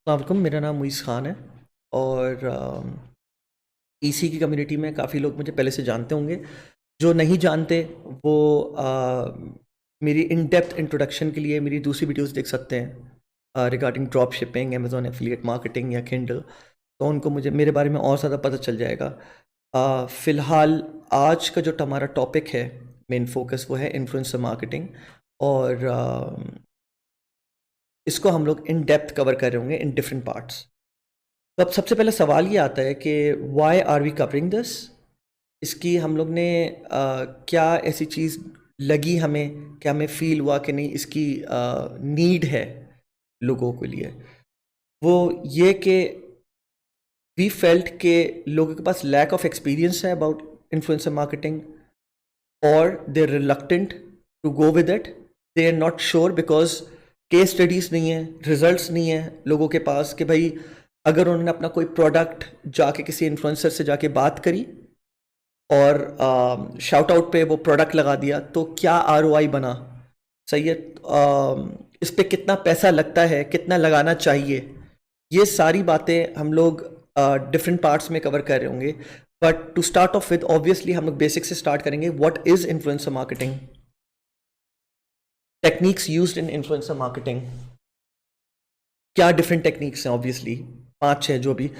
अस्सलाम वालेकुम, मेरा नाम मुइज़ ख़ान है और ईसी की कम्युनिटी में काफ़ी लोग मुझे पहले से जानते होंगे। जो नहीं जानते वो मेरी इन डेप्थ इंट्रोडक्शन के लिए मेरी दूसरी वीडियोस देख सकते हैं regarding drop shipping, Amazon affiliate marketing या किंडल। तो उनको मुझे मेरे बारे में और ज़्यादा पता चल जाएगा। फ़िलहाल आज का जो हमारा टॉपिक है, मेन फोकस वो है इन्फ्लुएंसर मार्केटिंग और इसको हम लोग इन डेप्थ कवर कर रहे होंगे इन डिफरेंट पार्ट्स। तो अब सबसे पहले सवाल ये आता है कि why are we covering this. इसकी हम लोग ने क्या ऐसी चीज़ लगी हमें कि हमें फील हुआ कि नहीं इसकी नीड है लोगों के लिए, वो ये कि वी फेल्ट के लोगों के पास लैक ऑफ एक्सपीरियंस है अबाउट इन्फ्लुएंसर मार्केटिंग और they reluctant to go with it. They are not sure because case studies नहीं है, रिजल्ट्स नहीं है लोगों के पास कि भाई अगर उन्होंने अपना कोई प्रोडक्ट जाके किसी इन्फ्लुएंसर से जाके बात करी और शाउट आउट पे वो प्रोडक्ट लगा दिया तो क्या आरओआई बना, सही है, इस पे कितना पैसा लगता है, कितना लगाना चाहिए, ये सारी बातें हम लोग डिफरेंट पार्ट्स में कवर कर रहे होंगे। But to start off with obviously हम लोग बेसिक से स्टार्ट करेंगे। What is influencer marketing, techniques used in influencer marketing, क्या डिफरेंट टेक्निक्स हैं, ऑब्वियसली 5-6 जो भी।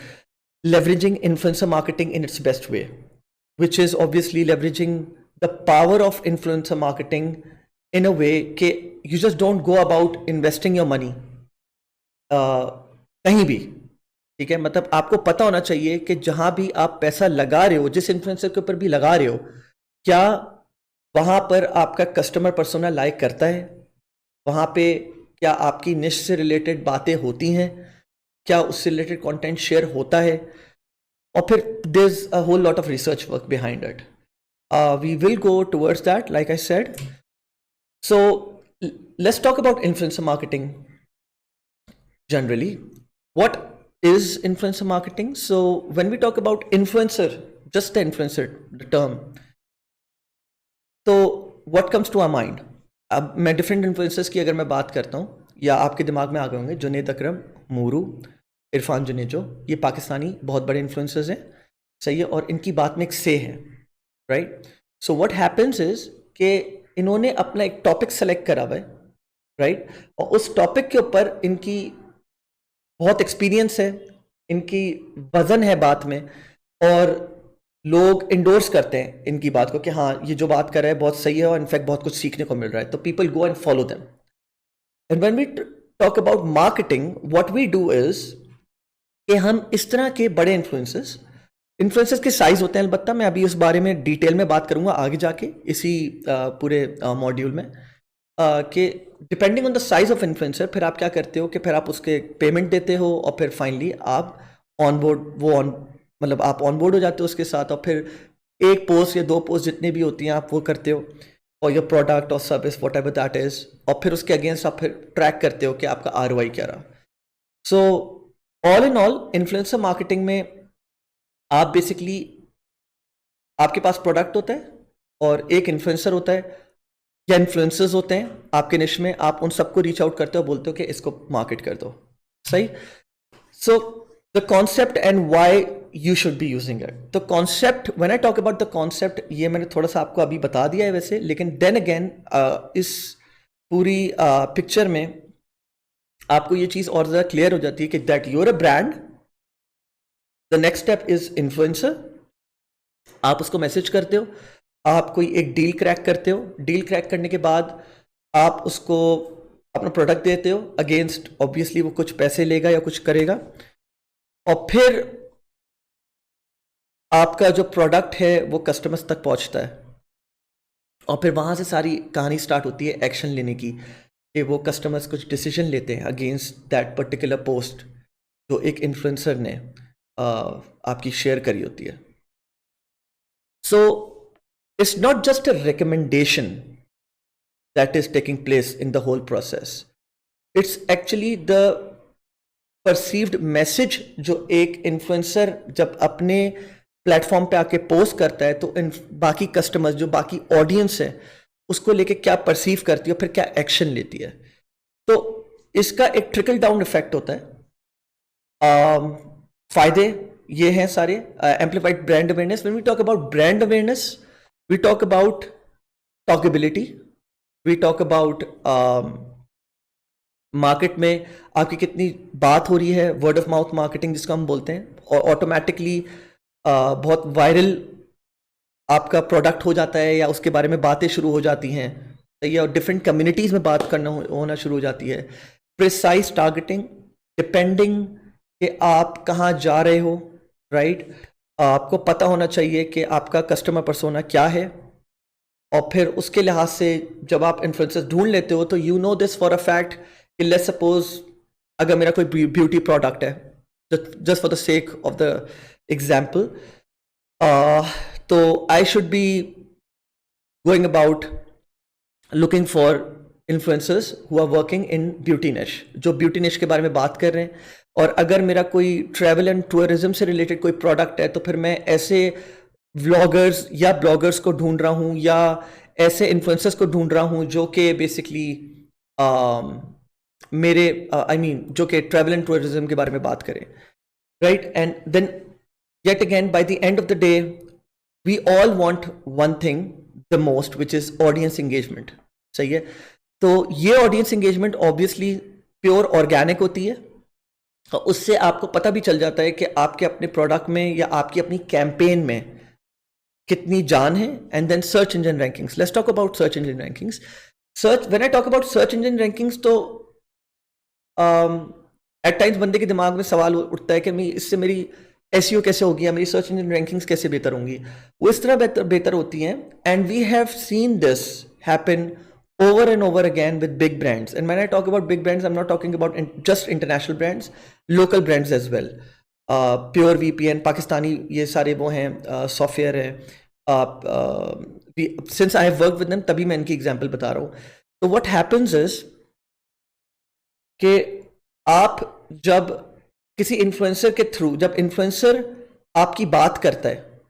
Leveraging influencer marketing in its best way, which is obviously leveraging the power of influencer marketing in a way कि you just don't go about investing your money कहीं भी, ठीक है। मतलब आपको पता होना चाहिए कि जहां भी आप पैसा लगा रहे हो, जिस इन्फ्लुएंसर के ऊपर भी लगा रहे हो, क्या वहां पर आपका कस्टमर पर्सोना लाइक करता है, वहां पे क्या आपकी निश से रिलेटेड बातें होती हैं, क्या उससे रिलेटेड कंटेंट शेयर होता है, और फिर there's a whole lot of research work behind it. We will go towards that, like I said. So let's talk about influencer marketing generally. What is influencer marketing? So when we talk about influencer, just the influencer, the term, so what comes to our mind? अब मैं different influencers की अगर मैं बात करता हूँ या आपके दिमाग में आ गए होंगे, जुनैद अकरम, मूरू, इरफान जुनेजो, ये पाकिस्तानी बहुत बड़े इन्फ्लुएंसर्स हैं, सही है, और इनकी बात में एक से है, right. So what happens is कि इन्होंने अपना एक टॉपिक सेलेक्ट करा हुआ है, राइट, और उस टॉपिक के ऊपर इनकी बहुत एक्सपीरियंस है, इनकी वजन है बात में, और लोग इंडोर्स करते हैं इनकी बात को कि हाँ ये जो बात कर रहा है बहुत सही है और इनफैक्ट बहुत कुछ सीखने को मिल रहा है, तो people go and follow them. And when we talk about marketing, what we do is कि हम इस तरह के बड़े इन्फ्लुएंसर्स के साइज होते हैं, अलबत्ता मैं अभी इस बारे में डिटेल में बात करूंगा आगे जाके इसी पूरे मॉड्यूल में, कि depending on the size of influencer फिर आप क्या करते हो कि फिर आप उसके पेमेंट देते हो और फिर फाइनली आप ऑन बोर्ड मतलब आप ऑन बोर्ड हो जाते हो उसके साथ, और फिर एक पोस्ट या 2 पोस्ट जितनी भी होती हैं आप वो करते हो और योर प्रोडक्ट और service what ever that is, और फिर उसके अगेंस्ट आप फिर ट्रैक करते हो कि आपका आरओआई क्या रहा। So all in all influencer marketing में आप बेसिकली, आपके पास प्रोडक्ट होता है और एक इन्फ्लुएंसर होता है या इन्फ्लुएंसर्स होते हैं आपके निश में, आप उन सबको रीच आउट करते हो, बोलते हो कि इसको मार्केट कर दो, सही। So the concept and why you should be using it. तो concept, when I talk about the concept, ये मैंने थोड़ा सा आपको अभी बता दिया है वैसे, लेकिन देन अगेन इस पूरी पिक्चर में आपको ये चीज़ और ज़्यादा क्लियर हो जाती है कि that you're a brand, the next step is influencer. आप उसको मैसेज करते हो, आप कोई एक डील क्रैक करते हो, डील क्रैक करने के बाद आप उसको अपना प्रोडक्ट देते हो, अगेंस्ट ऑब्वियसली वो कुछ पैसे लेगा या कुछ करेगा, और फिर आपका जो प्रोडक्ट है वो कस्टमर्स तक पहुंचता है, और फिर वहां से सारी कहानी स्टार्ट होती है एक्शन लेने की, कि वो कस्टमर्स कुछ डिसीजन लेते हैं अगेंस्ट दैट पर्टिकुलर पोस्ट जो एक इन्फ्लुएंसर ने आपकी शेयर करी होती है। So it's not just a recommendation that is taking place in the whole process, it's actually the perceived message जो एक इन्फ्लुएंसर जब अपने प्लेटफॉर्म पे आके पोस्ट करता है तो बाकी कस्टमर्स, जो बाकी ऑडियंस है, उसको लेके क्या परसीव करती है, फिर क्या एक्शन लेती है। तो इसका एक ट्रिकल डाउन इफेक्ट होता है फायदे ये हैं सारे. Amplified brand awareness. When we talk about brand awareness, we talk about talkability, we talk about market में आपकी कितनी बात हो रही है, वर्ड ऑफ माउथ मार्केटिंग जिसको हम बोलते हैं, और ऑटोमेटिकली बहुत वायरल आपका प्रोडक्ट हो जाता है या उसके बारे में बातें शुरू हो जाती हैं, सही है, और डिफरेंट कम्युनिटीज़ में बात करना होना शुरू हो जाती है. प्रिसाइज टारगेटिंग, डिपेंडिंग कि आप कहाँ जा रहे हो, राइट. आपको पता होना चाहिए कि आपका कस्टमर पर्सोना क्या है, और फिर उसके लिहाज से जब आप इन्फ्लुएंसर्स ढूंढ लेते हो तो you know this for a fact कि लेट्स सपोज अगर मेरा कोई ब्यूटी प्रोडक्ट है, just for the sake of the example, तो I should be going about looking for influencers who are working in beauty niche, जो beauty निश के बारे में बात कर रहे हैं. और अगर मेरा कोई ट्रैवल एंड टूरिज्म से रिलेटेड कोई प्रोडक्ट है तो फिर मैं ऐसे व्लॉगर्स या ब्लॉगर्स को ढूंढ रहा हूँ या ऐसे इन्फ्लुएंसर्स को ढूंढ रहा हूँ जो कि बेसिकली मेरे जो कि ट्रैवल एंड टूरिज्म के बारे में बात करें, right. And then yet again by the end of the day we all want one thing the most, which is audience engagement. सही है. तो ये audience engagement obviously pure organic होती है, और उससे आपको पता भी चल जाता है कि आपके अपने प्रोडक्ट में या आपकी अपनी कैंपेन में कितनी जान है. And then search engine rankings. Let's talk about search engine rankings. When I talk about search engine rankings, तो एट टाइम्स बंदे के दिमाग में सवाल उठता है कि मैं इससे मेरी एसईओ कैसे होगी या मेरी सर्च इंजन रैंकिंग्स कैसे बेहतर होंगी. वो इस तरह बेहतर होती हैं. And we have seen this happen over and over again with big brands. And when I talk about big brands, I'm not talking about just international brands, local brands as well. Pure VPN, Pakistani, ये सारे वो हैं software है. Since I have worked with them, तभी मैं इनकी example बता रहा हूँ. तो what happens is कि आप जब किसी इन्फ्लुएंसर के थ्रू, जब इन्फ्लुएंसर आपकी बात करता है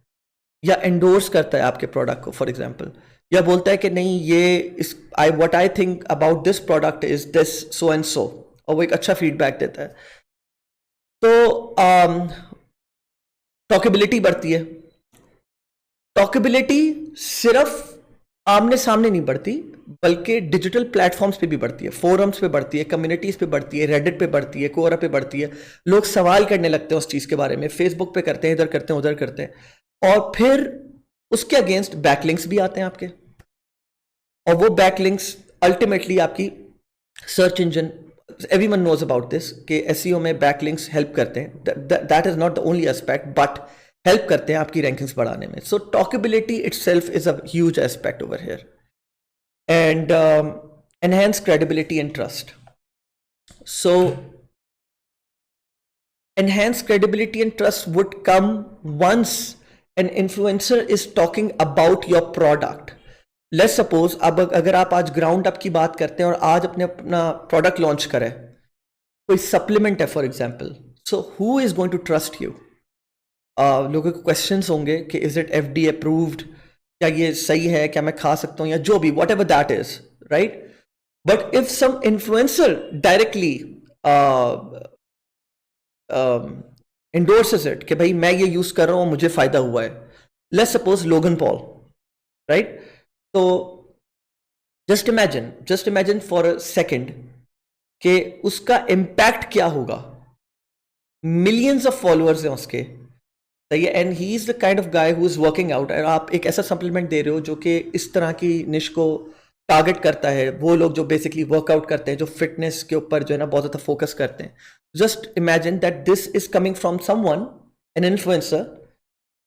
या एंडोर्स करता है आपके प्रोडक्ट को, फॉर एग्जाम्पल, या बोलता है कि नहीं ये what I think about this product is this so and सो, और वो एक अच्छा फीडबैक देता है, तो टॉकेबिलिटी बढ़ती है. टॉकेबिलिटी सिर्फ आमने सामने नहीं बढ़ती, बल्कि डिजिटल प्लेटफॉर्म्स पे भी बढ़ती है, फोरम्स पे बढ़ती है, कम्युनिटीज पे बढ़ती है, रेडिट पे बढ़ती है, कोरा पे बढ़ती है. लोग सवाल करने लगते हैं उस चीज के बारे में, फेसबुक पे करते हैं, इधर करते हैं, उधर करते हैं, और फिर उसके अगेंस्ट बैकलिंक्स भी आते हैं आपके, और वो बैकलिंक्स अल्टीमेटली आपकी search engine, everyone knows about this कि एसईओ में बैकलिंक्स हेल्प करते हैं. That is not the only aspect, but help करते हैं आपकी रैंकिंग्स बढ़ाने में. So talkability itself is a huge aspect over here. And enhance credibility and trust. So enhanced credibility and trust would come once an influencer is talking about your product. Let's suppose अब अगर आप आज ground up की बात करते हैं और आज अपना प्रोडक्ट लॉन्च करें, कोई सप्लीमेंट है for example, so who is going to trust you. लोगों के क्वेश्चंस होंगे कि इज इट एफडी अप्रूव्ड, क्या ये सही है, क्या मैं खा सकता हूं, या जो भी whatever that is, right. But if some influencer directly endorses it कि भाई मैं ये यूज कर रहा हूं, मुझे फायदा हुआ है. Let's suppose Logan Paul, right. तो just imagine for a second कि उसका इम्पैक्ट क्या होगा. मिलियंस ऑफ फॉलोअर्स हैं उसके, सही है, and he is the kind of guy who is working out. और आप एक ऐसा सप्लीमेंट दे रहे हो जो कि इस तरह की निश को टारगेट करता है, वो लोग जो बेसिकली वर्कआउट करते हैं, जो फिटनेस के ऊपर जो है ना बहुत ज़्यादा फोकस करते हैं. Just imagine that this is coming from someone, an influencer,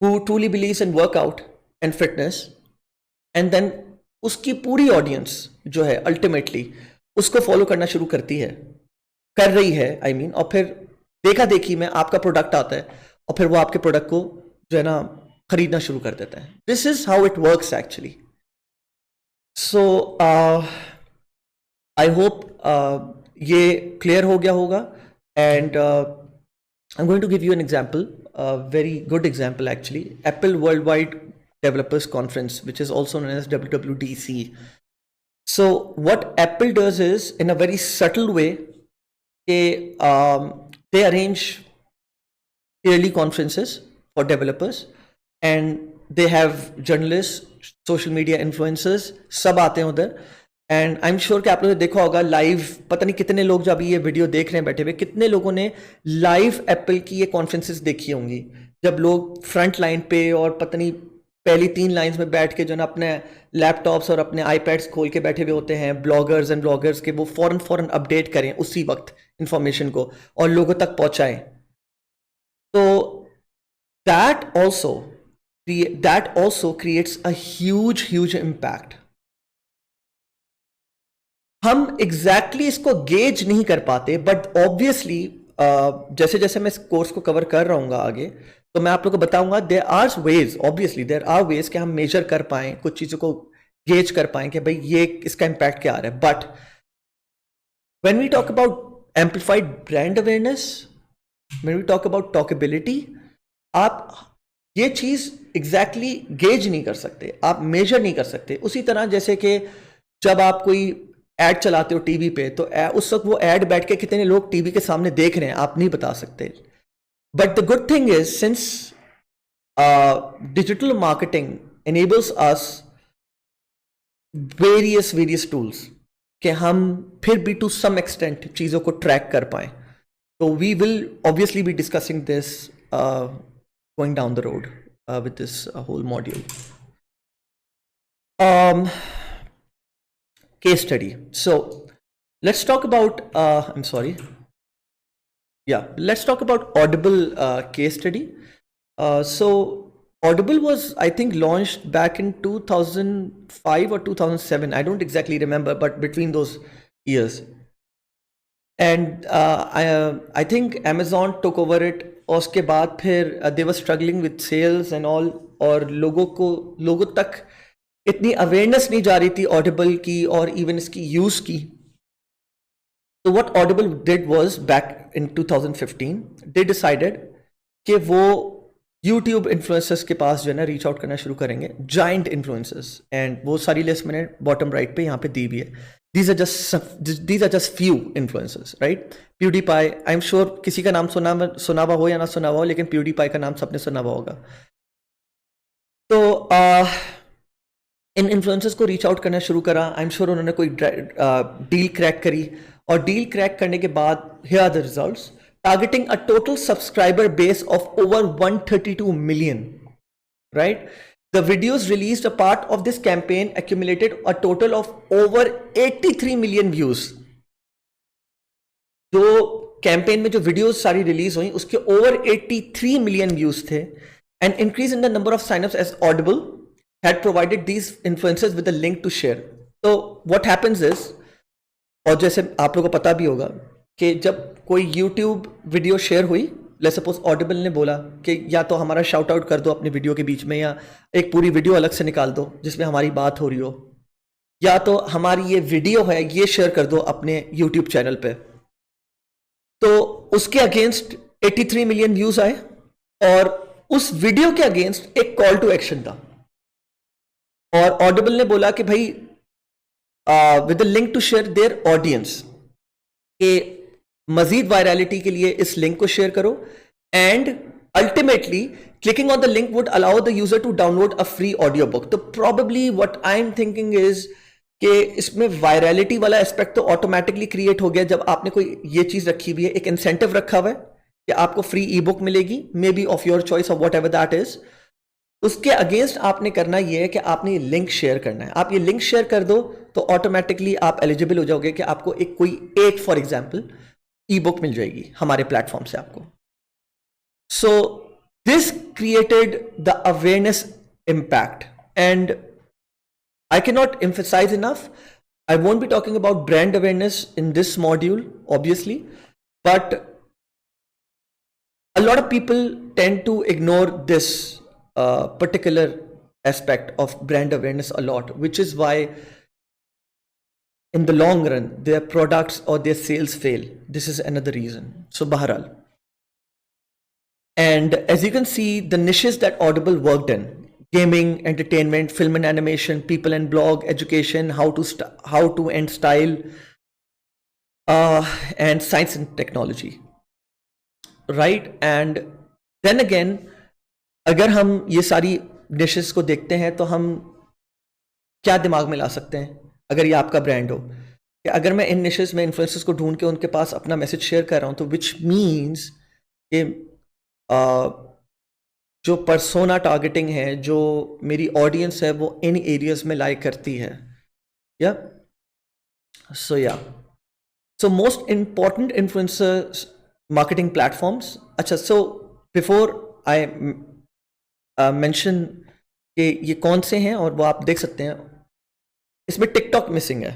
who truly believes in workout and fitness, and then उसकी पूरी ऑडियंस जो है अल्टीमेटली उसको फॉलो करना शुरू कर रही है, और फिर देखा देखी में आपका प्रोडक्ट आता है और फिर वो आपके प्रोडक्ट को जो है ना खरीदना शुरू कर देता है. This is how it works actually. So I hope ये क्लियर हो गया होगा. And I'm going to give you an example, a very good example actually. Apple Worldwide Developers Conference, which is also known as WWDC. So what Apple does is, in a very subtle way, they arrange yearly conferences for developers, and they have journalists, social media influencers, सब आते हैं उधर. And I am sure कि आप लोगों ने देखा होगा लाइव, पता नहीं कितने लोग जब ये वीडियो देख रहे हैं बैठे हुए, कितने लोगों ने लाइव एप्पल की ये कॉन्फ्रेंसेस देखी होंगी, जब लोग फ्रंट लाइन पे और पता नहीं पहली 3 लाइंस में बैठ के जो ना अपने लैपटॉप्स और अपने आईपैड्स खोल के बैठे हुए होते हैं, ब्लॉगर्स एंड ब्लॉगर्स के, वो फौरन अपडेट करें उसी वक्त इंफॉर्मेशन को और लोगों तक पहुंचाएं. तो that also creates a huge impact. हम एग्जैक्टली इसको गेज नहीं कर पाते, बट ऑब्वियसली जैसे जैसे मैं इस कोर्स को कवर कर रहा हूँ आगे, तो मैं आप लोगों को बताऊंगा देयर आर वेज कि हम मेजर कर पाएं, कुछ चीज़ों को गेज कर पाएं कि भाई ये इसका इम्पैक्ट क्या आ रहा है. But when we talk about amplified brand awareness, when we talk about talkability, आप ये चीज़ एग्जैक्टली गेज नहीं कर सकते, आप मेजर नहीं कर सकते. उसी तरह जैसे कि जब आप कोई एड चलाते हो टीवी पे, तो उस वक्त वो एड बैठ के कितने लोग टीवी के सामने देख रहे हैं आप नहीं बता सकते. But the good thing is, since digital marketing enables us various tools कि हम फिर भी टू सम एक्सटेंट चीज़ों को ट्रैक कर पाएं. तो we will obviously be discussing this going down the road with this whole module. Case study. So let's talk about let's talk about Audible case study. So Audible was, I think, launched back in 2005 or 2007. I don't exactly remember, but between those years. And I think Amazon took over it. और उसके बाद फिर they were struggling with sales and all, और लोगों तक इतनी awareness नहीं जा रही थी ऑडिबल की और इवन इसकी यूज की. तो what Audible did was, back in 2015 they decided कि वो यूट्यूब इन्फ्लुएंसर्स के पास जो है ना रीच आउट करना शुरू करेंगे, जाइंट इन्फ्लुएंसर्स. एंड वो सारी लिस्ट मैंने बॉटम राइट पे यहाँ पे दी भी है. These are just few influencers, right. PewDiePie, I am sure किसी का नाम सुना हुआ हो या ना सुना हुआ हो, लेकिन प्यूडीपाई का नाम सबने सुना हुआ होगा. तो इन इन्फ्लुएंसर्स को रीच आउट करना शुरू करा. आई एम श्योर उन्होंने कोई डील क्रैक करी, और डील क्रैक करने के बाद here are the results. Targeting a total subscriber base of over 132 million, right? The videos released a part of this campaign accumulated a total of over 83 million views. जो campaign में जो videos सारी release हुई उसके over 83 million views थे. And increase in the number of signups as Audible had provided these influencers with a link to share. So what happens is, और जैसे आप लोगों को पता भी होगा कि जब कोई YouTube वीडियो शेयर हुई, लेट्स सपोज ऑडिबल ने बोला कि या तो हमारा शाउट आउट कर दो अपने वीडियो के बीच में, या एक पूरी वीडियो अलग से निकाल दो जिसमें हमारी बात हो रही हो, या तो हमारी ये वीडियो है ये शेयर कर दो अपने YouTube चैनल पे. तो उसके अगेंस्ट 83 मिलियन व्यूज आए, और उस वीडियो के अगेंस्ट एक कॉल टू एक्शन था. और ऑडिबल ने बोला कि भाई with the link to share their audience, के मजीद वायरलिटी के लिए इस लिंक को शेयर करो, and ultimately clicking on the link would allow the user to download a free audio book. तो probably what I am thinking is कि इसमें वायरलिटी वाला एस्पेक्ट तो ऑटोमेटिकली क्रिएट हो गया जब आपने कोई ये चीज रखी हुई है, एक इंसेंटिव रखा हुआ है कि आपको फ्री ई बुक मिलेगी, may be of your choice of what ever that is. उसके अगेंस्ट आपने करना यह है कि आपने ये लिंक शेयर करना है. आप ये लिंक शेयर कर दो तो ऑटोमेटिकली आप एलिजिबल हो जाओगे कि आपको एक फॉर एग्जांपल ई बुक मिल जाएगी हमारे प्लेटफॉर्म से आपको. So this created the awareness impact, and I can not emphasize enough. I won't be talking about brand awareness in this module obviously, but a lot of people tend to ignore this particular aspect of brand awareness a lot, which is why in the long run their products or their sales fail. This is another reason. So Bahral, and as you can see, the niches that Audible worked in: gaming, entertainment, film and animation, people and blog, education, how to and style, and science and technology, right? And then again अगर हम ये सारी dishes को देखते हैं तो हम क्या दिमाग में ला सकते हैं अगर ये आपका ब्रांड हो कि अगर मैं इन निशेस में इन्फ्लुएंसर्स को ढूंढ के उनके पास अपना मैसेज शेयर कर रहा हूं तो विच मीन्स कि जो पर्सोना टारगेटिंग है, जो मेरी ऑडियंस है, वो इन एरियाज में लाइक करती है। या so most important influencer marketing platforms. अच्छा, सो बिफोर आई मेंशन कि ये कौन से हैं और वो आप देख सकते हैं, इसमें टिकटॉक मिसिंग है।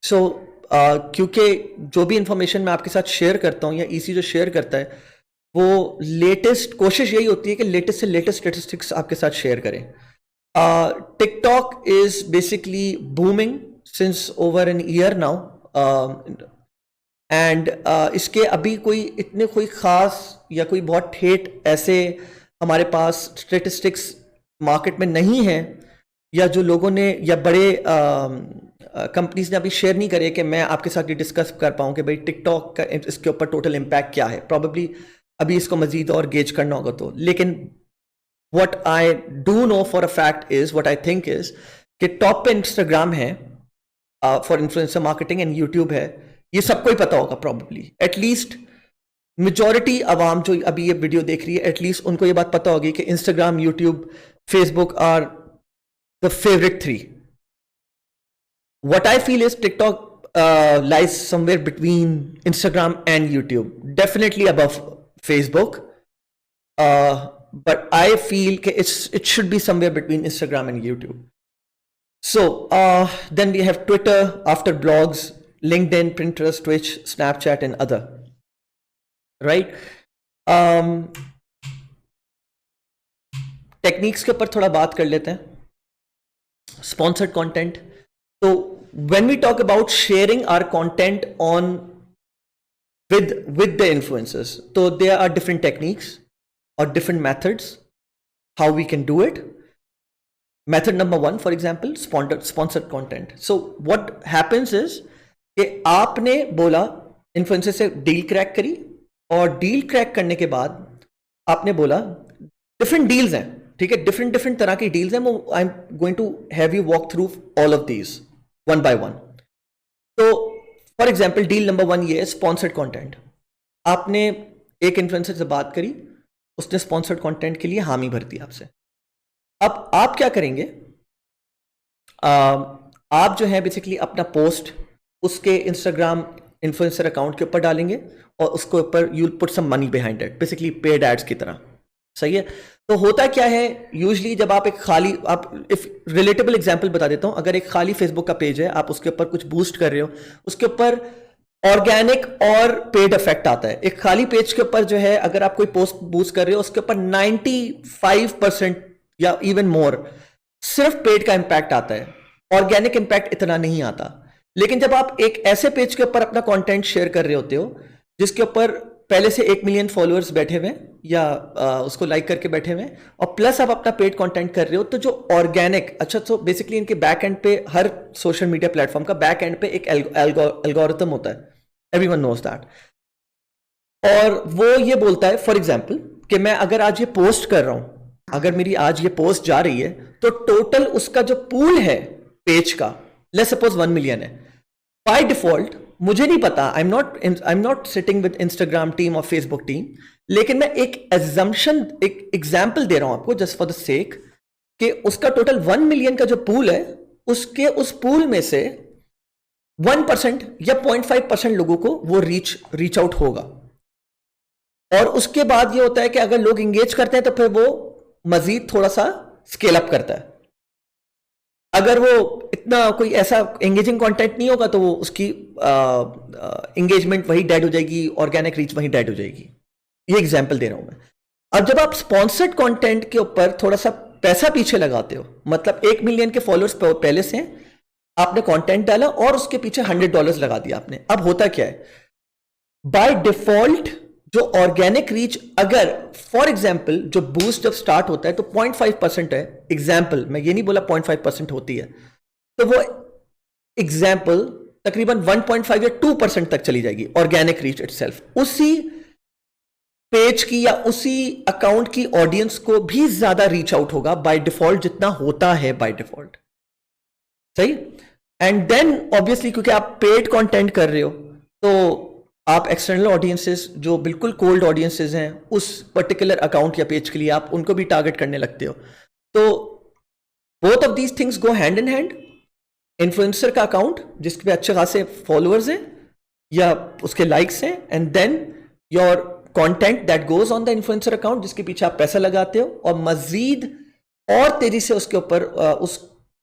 सो क्योंकि जो भी इंफॉर्मेशन मैं आपके साथ शेयर करता हूँ या ईसी जो शेयर करता है वो लेटेस्ट, कोशिश यही होती है कि लेटेस्ट से लेटेस्ट स्टेटिस्टिक्स आपके साथ शेयर करें। TikTok is basically booming since over an year now and इसके अभी कोई खास या कोई बहुत ठेठ ऐसे हमारे पास स्टेटिस्टिक्स मार्केट में नहीं है, या जो लोगों ने या बड़े कंपनीज ने अभी शेयर नहीं करे कि मैं आपके साथ ये डिस्कस कर पाऊँ कि भाई टिकटॉक का इसके ऊपर टोटल इम्पैक्ट क्या है। प्रॉबेबली अभी इसको मजीद और गेज करना होगा तो, लेकिन what I do know for a fact is, what I think is कि टॉप पे इंस्टाग्राम है for influencer marketing and YouTube है। ये सबको ही पता होगा प्रॉबेबली, एटलीस्ट मेजॉरिटी अवाम जो अभी ये वीडियो देख रही है एटलीस्ट उनको ये बात पता होगी कि Instagram, YouTube, Facebook are the favourite three. What I feel is TikTok lies somewhere between Instagram and YouTube, definitely above Facebook, but I feel it should be somewhere between Instagram and YouTube. So then we have Twitter, after blogs, LinkedIn, Pinterest, Twitch, Snapchat and other, right? Techniques के ऊपर थोड़ा बात कर लेते हैं। Sponsored content, तो when we talk about sharing our content on with the influencers, so there are different techniques or different methods how we can do it. Method number one, for example, sponsored content. So what happens is कि आपने बोला influencer से deal crack करी, और deal crack करने के बाद आपने बोला डिफरेंट डील्स हैं, ठीक है, डिफरेंट तरह की डील्स हैं। I am going to have you walk through all of these one by one. तो for example deal number one ये है स्पॉन्सर्ड कंटेंट। आपने एक इन्फ्लुएंसर से बात करी, उसने स्पॉन्सर्ड कंटेंट के लिए हामी भर दी आपसे। अब आप क्या करेंगे, आप जो है बेसिकली अपना पोस्ट उसके इंस्टाग्राम इन्फ्लुएंसर अकाउंट के ऊपर डालेंगे और उसके ऊपर you will put some money behind it, basically paid ads की तरह। सही है। तो होता क्या है यूजली जब आप एक खाली, आप इफ रिलेटेबल एग्जांपल बता देता हूं, अगर एक खाली फेसबुक का पेज है, आप उसके ऊपर कुछ बूस्ट कर रहे हो, उसके ऊपर ऑर्गेनिक और पेड इफेक्ट आता है। एक खाली पेज के ऊपर जो है अगर आप कोई पोस्ट बूस्ट कर रहे हो उसके ऊपर 95% या इवन मोर सिर्फ पेड का इंपैक्ट आता है, ऑर्गेनिक इंपैक्ट इतना नहीं आता। लेकिन जब आप एक ऐसे पेज के ऊपर अपना कंटेंट शेयर कर रहे होते हो जिसके ऊपर पहले से 1 मिलियन फॉलोअर्स बैठे हुए या उसको लाइक करके बैठे हुए, और प्लस आप अपना पेड कंटेंट कर रहे हो, तो जो ऑर्गेनिक, अच्छा तो बेसिकली इनके बैक एंड पे, हर सोशल मीडिया प्लेटफॉर्म का बैक एंड पे एक एल्गोरिथम होता है, एवरीवन नोज दैट। और वो ये बोलता है फॉर एग्जांपल कि मैं अगर आज ये पोस्ट कर रहा हूं, अगर मेरी आज ये पोस्ट जा रही है, तो टोटल उसका जो पूल है पेज का, लेट्स सपोज 1 मिलियन है, बाय डिफॉल्ट मुझे नहीं पता, आई am not sitting with Instagram team और फेसबुक टीम, लेकिन मैं एक एग्जम्पशन, एक एग्जाम्पल दे रहा हूं आपको जस्ट फॉर द सेक कि उसका टोटल 1 मिलियन का जो पूल है, उसके उस पूल में से 1% या 0.5% लोगों को वो रीच आउट होगा। और उसके बाद ये होता है कि अगर लोग इंगेज करते हैं तो फिर वो मजीद थोड़ा सा स्केल अप करता है। अगर वो इतना कोई ऐसा एंगेजिंग कंटेंट नहीं होगा तो वो उसकी एंगेजमेंट वही डेड हो जाएगी, ऑर्गेनिक रीच वही डेड हो जाएगी। ये एग्जांपल दे रहा हूं मैं। अब जब आप स्पॉन्सर्ड कंटेंट के ऊपर थोड़ा सा पैसा पीछे लगाते हो, मतलब 1 मिलियन के फॉलोअर्स पहले से हैं, आपने कंटेंट डाला और उसके पीछे $100 लगा दिया आपने। अब होता क्या है, बाय डिफॉल्ट जो ऑर्गेनिक रीच, अगर फॉर एग्जाम्पल जो बूस्ट जब स्टार्ट होता है तो 0.5% है, एग्जाम्पल, मैं ये नहीं बोला 0.5% होती है, तो वो एग्जाम्पल तकरीबन 1.5 या 2% तक चली जाएगी ऑर्गेनिक रीच इटसेल्फ। उसी पेज की या उसी अकाउंट की ऑडियंस को भी ज्यादा रीच आउट होगा बाय डिफॉल्ट, जितना होता है बाय डिफॉल्ट। सही। एंड देन ऑब्वियसली क्योंकि आप पेड कंटेंट कर रहे हो, तो आप एक्सटर्नल ऑडियंसेस जो बिल्कुल कोल्ड ऑडियंसेस हैं उस पर्टिकुलर अकाउंट या पेज के लिए, आप उनको भी टारगेट करने लगते हो। तो both of these things go hand in hand. Influencer का अकाउंट जिसके पे अच्छे खासे फॉलोअर्स हैं या उसके लाइक्स हैं, and then your content that goes on the influencer account जिसके पीछे आप पैसा लगाते हो, और मजीद और तेजी से उसके ऊपर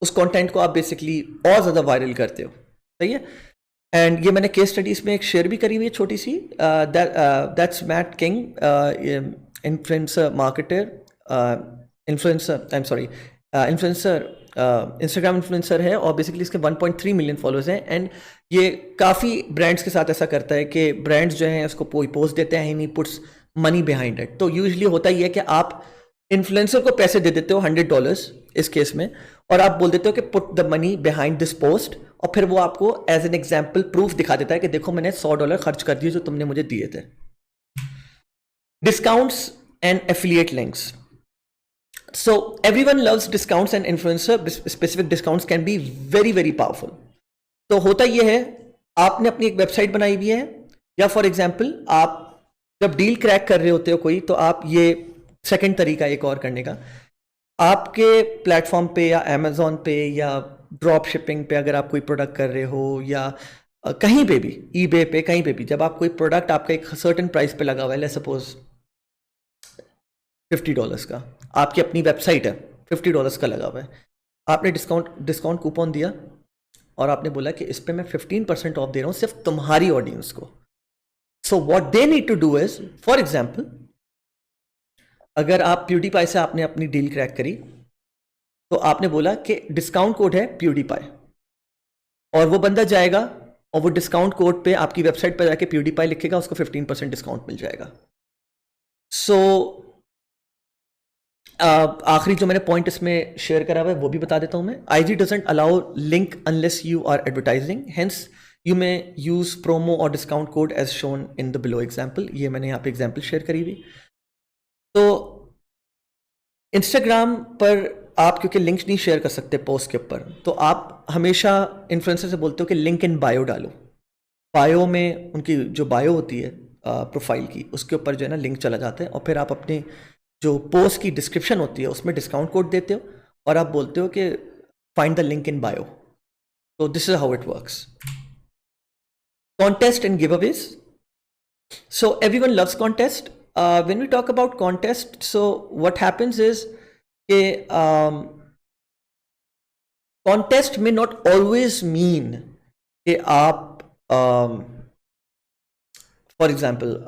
उस कंटेंट को आप बेसिकली और ज्यादा वायरल करते हो। सही है। एंड ये मैंने केस स्टडीज में एक शेयर भी करी हुई है छोटी सी। That's marketing, influencer marketer, influencer, I am sorry, influencer, Instagram influencer है, और बेसिकली इसके 1.3 मिलियन फॉलोअर्स हैं। एंड ये काफ़ी ब्रांड्स के साथ ऐसा करता है कि ब्रांड्स जो हैं उसको कोई पोस्ट देते हैं, he puts money behind it. तो यूजुअली होता ही है कि आप इन्फ्लुएंसर को पैसे दे देते हो $100 इस केस में, और आप बोल देते हो कि put the money behind this post, और फिर वो आपको एज एन एग्जाम्पल प्रूफ दिखा देता है कि देखो मैंने $100 खर्च कर दिए जो तुमने मुझे दिए थे। Discounts and affiliate links. So everyone loves discounts and influencer specific discounts can be very very powerful. तो होता यह है, आपने अपनी एक वेबसाइट बनाई हुई है, या फॉर एग्जांपल आप जब डील क्रैक कर रहे होते हो कोई, तो आप ये सेकंड तरीका एक और करने का, आपके प्लेटफॉर्म पे या अमेजोन पे या ड्रॉप शिपिंग पे अगर आप कोई प्रोडक्ट कर रहे हो, या कहीं पे भी, ईबे पे, कहीं पे भी, जब आप कोई प्रोडक्ट आपका एक सर्टेन प्राइस पे लगा हुआ है, लेट्स सपोज $50 का, आपकी अपनी वेबसाइट है, $50 का लगा हुआ है, आपने डिस्काउंट कूपन दिया और आपने बोला कि इस पे मैं 15% ऑफ दे रहा हूं सिर्फ तुम्हारी ऑडियंस को। So what they need to do is, for example अगर आप प्यूडीपाई से आपने अपनी डील क्रैक करी, तो आपने बोला कि डिस्काउंट कोड है प्यूडीपाई, और वो बंदा जाएगा और वो डिस्काउंट कोड पे आपकी वेबसाइट पर जाके प्यूडीपाई लिखेगा, उसको 15% डिस्काउंट मिल जाएगा। सो आखिरी जो मैंने पॉइंट इसमें शेयर करा हुआ है वो भी बता देता हूं मैं। IG doesn't allow link unless you are advertising, hence you may use promo और discount code as shown in the below example. ये मैंने यहाँ पे एग्जाम्पल शेयर करी हुई। तो इंस्टाग्राम पर आप क्योंकि लिंक नहीं शेयर कर सकते पोस्ट के ऊपर, तो आप हमेशा इन्फ्लुएंसर से बोलते हो कि लिंक इन बायो डालो। बायो में उनकी जो बायो होती है प्रोफाइल की, उसके ऊपर जो है ना लिंक चला जाता है, और फिर आप अपने जो पोस्ट की डिस्क्रिप्शन होती है उसमें डिस्काउंट कोड देते हो और आप बोलते हो कि find the link in bio. तो this is how it works. Contest and giveaways. So everyone loves contest. When we talk about contest, so what happens is कि कॉन्टेस्ट में नॉट ऑलवेज मीन कि आप for example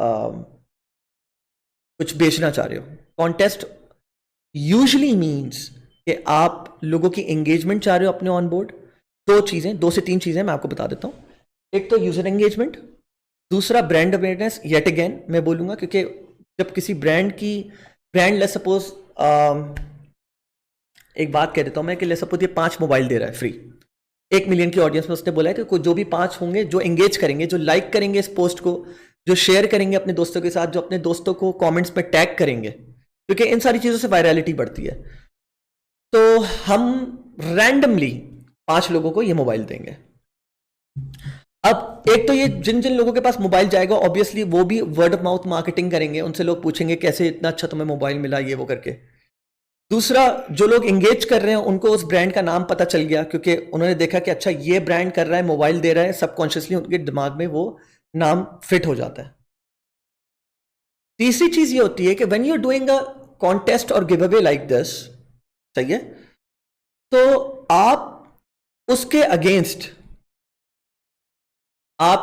कुछ बेचना चाह रहे हो। कॉन्टेस्ट यूजुअली मीन्स कि आप लोगों की एंगेजमेंट चाह रहे हो अपने ऑन बोर्ड। दो से तीन चीजें मैं आपको बता देता हूं। एक तो यूजर एंगेजमेंट, दूसरा ब्रांड अवेयरनेस। येट अगेन मैं बोलूंगा क्योंकि जब किसी ब्रांड लेट्स सपोज एक बात कह देता हूं मैं कि लेट्स सपोज ये 5 मोबाइल दे रहा है फ्री, 1 मिलियन की ऑडियंस में उसने बोला है कि जो भी 5 होंगे जो एंगेज करेंगे, जो लाइक करेंगे इस पोस्ट को, जो शेयर करेंगे अपने दोस्तों के साथ, जो अपने दोस्तों को कमेंट्स पे टैग करेंगे, क्योंकि इन सारी चीजों से वायरलिटी बढ़ती है, तो हम रैंडमली 5 लोगों को ये मोबाइल देंगे। अब एक तो ये जिन जिन लोगों के पास मोबाइल जाएगा ऑब्वियसली वो भी वर्ड ऑफ माउथ मार्केटिंग करेंगे, उनसे लोग पूछेंगे कैसे इतना अच्छा तुम्हें मोबाइल मिला, ये वो करके। दूसरा, जो लोग एंगेज कर रहे हैं उनको उस ब्रांड का नाम पता चल गया क्योंकि उन्होंने देखा कि अच्छा ये ब्रांड कर रहा है, मोबाइल दे रहा है, सबकॉन्शियसली उनके दिमाग में वो नाम फिट हो जाता है। तीसरी चीज ये होती है कि when you are doing a contest और गिव अवे लाइक दिस, सही है, तो आप उसके अगेंस्ट आप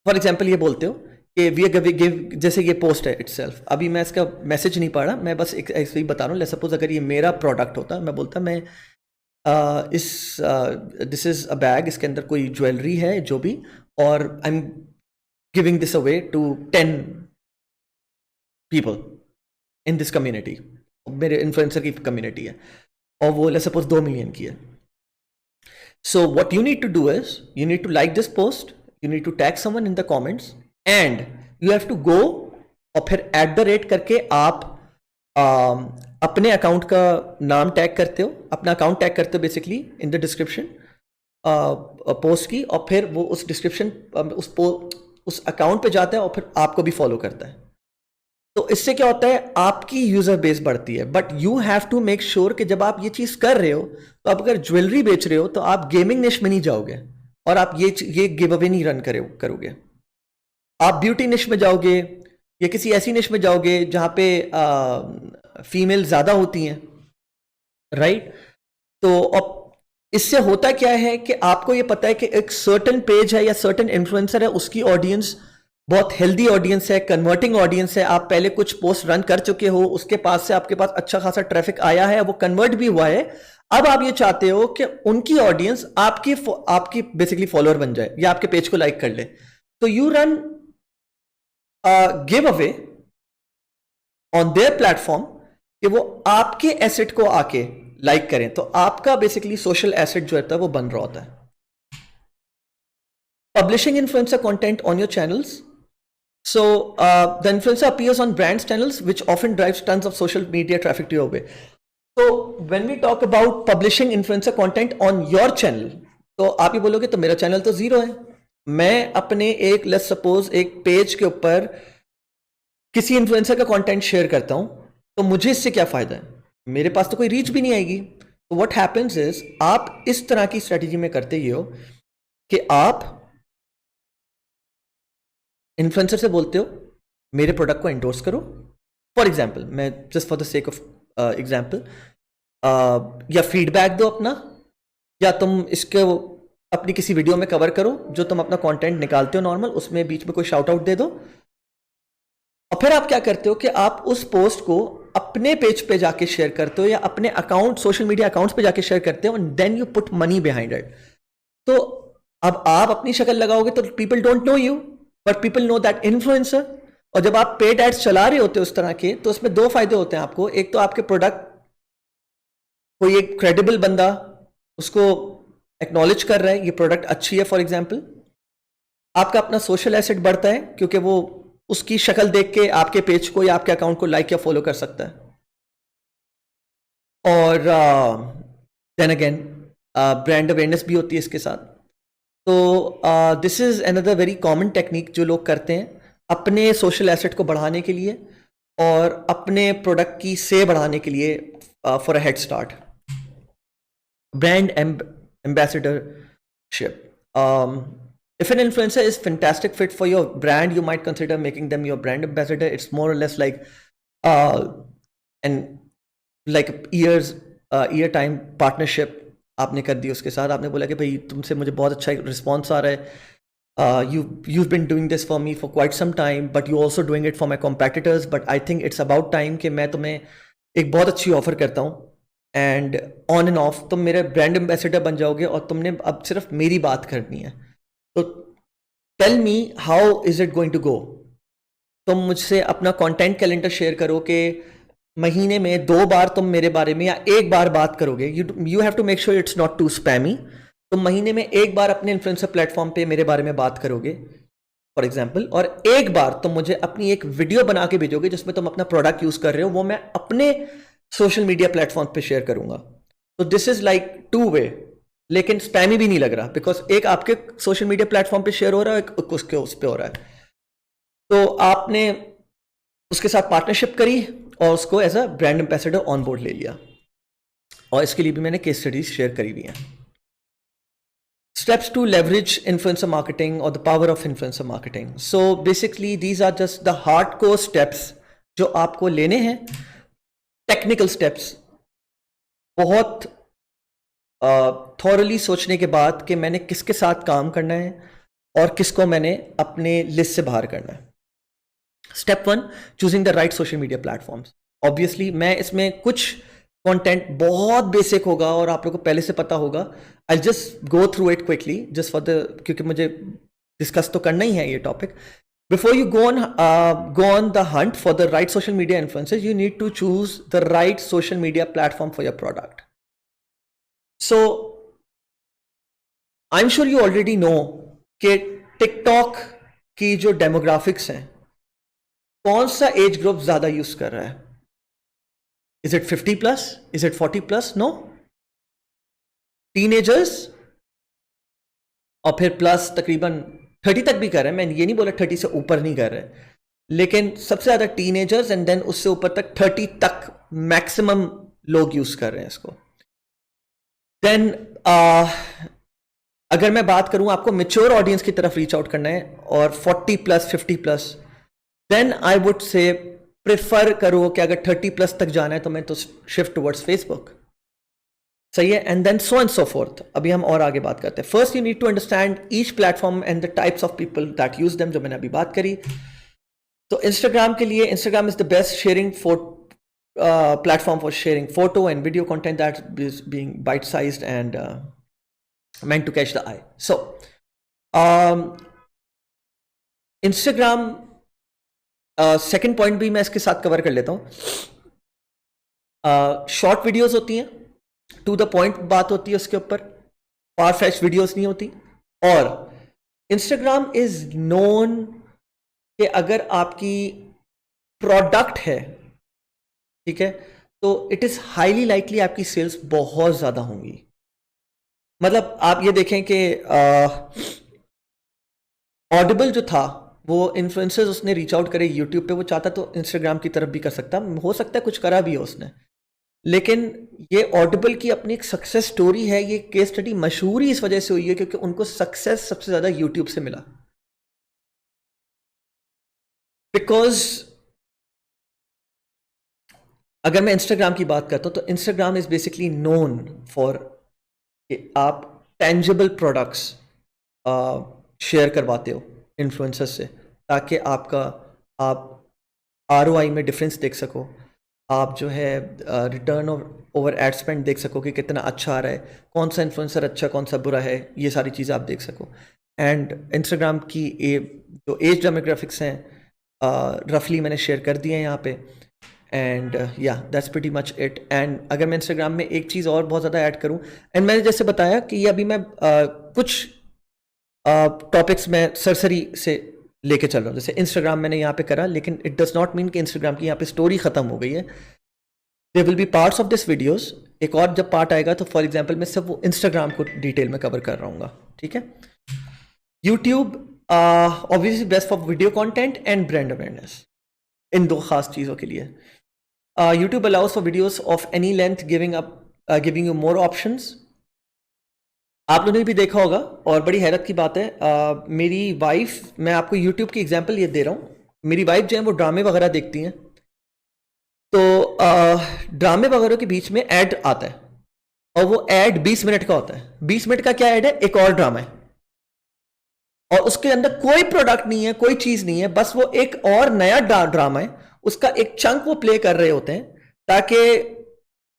फॉर एग्जाम्पल ये बोलते हो कि वी गिव, जैसे ये पोस्ट है इटसेल्फ, अभी मैं इसका मैसेज नहीं पढ़ रहा, मैं बस एक ऐसे ही बता रहा हूँ। सपोज अगर ये मेरा प्रोडक्ट होता, मैं बोलता मैं दिस इज अ बैग, इसके अंदर कोई ज्वेलरी है जो भी, और I am giving this away to 10 people in this community, मेरे इन्फ्लुएंसर की कम्युनिटी है, और वो लेट्स सपोज 2 मिलियन की है। So what you need to do is you need to like this post, you need to tag someone in the comments, and you have to go और फिर @ करके आप अपने अकाउंट का नाम टैग करते हो, अपना अकाउंट टैग करते हो basically in the description post की, और फिर वो उस डिस्क्रिप्शन उस अकाउंट पे जाता है और फिर आपको भी फॉलो करता है। तो इससे क्या होता है, आपकी यूजर बेस बढ़ती है। But you have to make sure कि जब आप ये चीज कर रहे हो, तो आप अगर ज्वेलरी बेच रहे हो तो आप गेमिंग निश में नहीं जाओगे और आप ये गिव अवे नहीं रन करोगे। आप ब्यूटी निश में जाओगे या किसी ऐसी निश में जाओगे जहां पे फीमेल ज्यादा होती हैं, राइट? तो अब इससे होता क्या है कि आपको ये पता है कि एक सर्टेन पेज है या सर्टेन इन्फ्लुएंसर है, उसकी ऑडियंस बहुत हेल्दी ऑडियंस है, कन्वर्टिंग ऑडियंस है। आप पहले कुछ पोस्ट रन कर चुके हो, उसके पास से आपके पास अच्छा खासा ट्रैफिक आया है, वो कन्वर्ट भी हुआ है। अब आप ये चाहते हो कि उनकी ऑडियंस आपकी बेसिकली फॉलोअर बन जाए या आपके पेज को लाइक कर ले। तो you run give away on their platform कि वो आपके एसेट को आके लाइक करें। तो आपका बेसिकली सोशल एसेट जो रहता है वो बन रहा होता है। Publishing influencer content on your channels. So the influencer appears on brands channels, which often drives tons of social media traffic to your way. So when we talk about publishing influencer content on your channel, तो आप ये बोलोगे तो मेरा channel तो zero है, मैं अपने एक लेट्स सपोज एक पेज के ऊपर किसी इन्फ्लुएंसर का कंटेंट शेयर करता हूं, तो मुझे इससे क्या फायदा है? मेरे पास तो कोई रीच भी नहीं आएगी। तो व्हाट हैपेंस इज, आप इस तरह की स्ट्रेटेजी में करते ये हो कि आप इन्फ्लुएंसर से बोलते हो मेरे प्रोडक्ट को एंडोर्स करो। फॉर एग्जाम्पल, मैं just for the sake of example, या फीडबैक दो अपना, या तुम इसके अपनी किसी वीडियो में कवर करो जो तुम अपना कंटेंट निकालते हो नॉर्मल, उसमें बीच में कोई शाउट आउट दे दो। और फिर आप क्या करते हो कि आप उस पोस्ट को अपने पेज पे जाके शेयर करते हो या अपने अकाउंट सोशल मीडिया अकाउंट्स पे जाके शेयर करते हो, and then you put money behind it. तो अब आप अपनी शक्ल लगाओगे तो people don't know you, but people know that influencer. और जब आप पेड एड्स चला रहे होते हो उस तरह के, तो उसमें दो फायदे होते हैं आपको। एक तो आपके प्रोडक्ट कोई एक क्रेडिबल बंदा उसको एक्नॉलेज कर रहा है, ये प्रोडक्ट अच्छी है फॉर एग्जाम्पल। आपका अपना सोशल एसेट बढ़ता है क्योंकि वो उसकी शक्ल देख के आपके पेज को या आपके अकाउंट को लाइक या फॉलो कर सकता है। और देन अगेन ब्रांड अवेयरनेस भी होती है इसके साथ। तो this is another very common technique जो लोग करते हैं अपने सोशल एसेट को बढ़ाने के लिए और अपने प्रोडक्ट की से बढ़ाने के लिए for a head start. Brand ambassadorship. If an influencer is fantastic fit for your brand, you might consider making them your brand ambassador. It's more or less like an like year time partnership आपने कर दी उसके साथ। आपने बोला कि भाई तुमसे मुझे बहुत अच्छा रिस्पॉन्स आ रहा है, you've been doing this for me for quite some time, but you're also doing it for my competitors, but I think it's about time कि मैं तुम्हें एक बहुत अच्छी ऑफर करता हूँ, एंड ऑन एंड ऑफ तुम मेरे ब्रांड एम्बेसडर बन जाओगे और तुमने अब सिर्फ मेरी बात करनी है। तो tell me how is it going to go. तुम मुझसे अपना कंटेंट कैलेंडर शेयर करो कि महीने में 2 बार तुम मेरे बारे में या 1 बार बात करोगे। You have to make sure it's not too spammy. तुम महीने में 1 बार अपने इन्फ्लुएंसर प्लेटफॉर्म पे मेरे बारे में बात करोगे फॉर एग्जाम्पल, और 1 बार तुम मुझे अपनी एक वीडियो बना के भेजोगे जिसमें तुम अपना प्रोडक्ट यूज कर रहे हो, वो मैं अपने सोशल मीडिया प्लेटफॉर्म पे शेयर करूंगा। तो दिस इज लाइक 2 वे, लेकिन स्पैमी भी नहीं लग रहा बिकॉज एक आपके सोशल मीडिया प्लेटफॉर्म पे शेयर हो रहा है, एक उसके उस पे हो रहा है। तो आपने उसके साथ पार्टनरशिप करी और उसको as a brand ambassador on board ले लिया, और इसके लिए भी मैंने केस स्टडीज शेयर करी हुई हैं। Steps to leverage influencer marketing or the power of influencer marketing. So basically these are just the hardcore steps जो आपको लेने हैं, टेक्निकल स्टेप्स, बहुत थॉरली सोचने के बाद कि मैंने किसके साथ काम करना है और किसको मैंने अपने लिस्ट से बाहर करना है। Step 1, choosing the right social media platforms. Obviously मैं इसमें कुछ कंटेंट बहुत बेसिक होगा और आप लोगों को पहले से पता होगा। I just go through it quickly just for the, क्योंकि मुझे डिस्कस तो करना ही है ये topic. Before you go on the hunt for the right social media influencers, you need to choose the right social media platform for your product. So I'm sure you already know कि TikTok की जो demographics हैं कौन सा age group ज्यादा use कर रहा है? Is it 50 plus? Is it 40 plus? No, teenagers और फिर प्लस तकरीबन 30 तक भी कर रहे हैं, मैं ये नहीं बोला 30 से ऊपर नहीं कर रहे, लेकिन सबसे ज्यादा टीनेजर्स एंड देन उससे ऊपर तक 30 तक मैक्सिमम लोग यूज कर रहे हैं इसको। देन अगर मैं बात करूं आपको मेच्योर ऑडियंस की तरफ रीच आउट करना है और 40 plus 50 plus, then I would say prefer करो कि अगर 30 प्लस तक जाना है तो मैं तो शिफ्ट टुवर्ड्स फेसबुक, सही है। And then so and so forth. अभी हम और आगे बात करते हैं। First you need to understand each platform and the types of people that use them, जो मैंने अभी बात करी। तो इंस्टाग्राम के लिए, Instagram is the best sharing platform for sharing photo and video content that is being bite-sized and meant to catch the eye. So Instagram, second point भी मैं इसके साथ कवर कर लेता हूँ। शॉर्ट वीडियोस होती हैं, टू द पॉइंट बात होती है उसके ऊपर, फार फ्रेश वीडियोस नहीं होती। और इंस्टाग्राम इज नोन कि अगर आपकी प्रोडक्ट है, ठीक है, तो इट इज हाईली लाइकली आपकी सेल्स बहुत ज्यादा होंगी। मतलब आप ये देखें कि ऑडिबल जो था वो इन्फ्लुएंसर्स उसने रीच आउट करे यूट्यूब पे, वो चाहता तो इंस्टाग्राम की तरफ भी कर सकता, हो सकता है कुछ करा भी हो उसने, लेकिन ये ऑडिबल की अपनी एक सक्सेस स्टोरी है। ये केस स्टडी मशहूर ही इस वजह से हुई है क्योंकि उनको सक्सेस सबसे ज्यादा यूट्यूब से मिला। बिकॉज अगर मैं इंस्टाग्राम की बात करता हूं तो Instagram is basically known for आप टेंजिबल प्रोडक्ट्स शेयर करवाते हो इन्फ्लुएंसर्स से, ताकि आप आरओआई में डिफरेंस देख सको, आप जो है रिटर्न ओवर एड स्पेंड देख सको कि कितना अच्छा आ रहा है, कौन सा इन्फ्लुएंसर अच्छा कौन सा बुरा है, ये सारी चीज़ें आप देख सको। एंड इंस्टाग्राम की जो एज डेमोग्राफिक्स हैं रफली मैंने शेयर कर दिए हैं यहाँ पे। एंड या that's pretty much it. And अगर मैं इंस्टाग्राम में एक चीज़ और बहुत ज़्यादा ऐड करूँ, एंड मैंने जैसे बताया कि ये अभी मैं कुछ टॉपिक्स में सरसरी से लेके चल रहा हूँ, जैसे इंस्टाग्राम मैंने यहाँ पे करा, लेकिन इट डज नॉट मीन कि इंस्टाग्राम की यहाँ पे स्टोरी खत्म हो गई है। There will be parts of this videos, एक और जब पार्ट आएगा तो फॉर एग्जांपल मैं सब वो इंस्टाग्राम को डिटेल में कवर कर रहा हूँ, ठीक है। YouTube obviously best for video content and brand awareness, इन दो खास चीज़ों के लिए। YouTube allows for videos of any length, giving you more options. आप लोगों ने भी देखा होगा और बड़ी हैरत की बात है, मेरी वाइफ, मैं आपको YouTube की एग्जांपल ये दे रहा हूँ, मेरी वाइफ जो है वो ड्रामे वगैरह देखती हैं, तो ड्रामे वगैरह के बीच में ऐड आता है और वो ऐड 20 मिनट का होता है। 20 मिनट का क्या ऐड है? एक और ड्रामा है, और उसके अंदर कोई प्रोडक्ट नहीं है, कोई चीज नहीं है, बस वो एक और नया ड्रामा है, उसका एक चंक वो प्ले कर रहे होते हैं, ताकि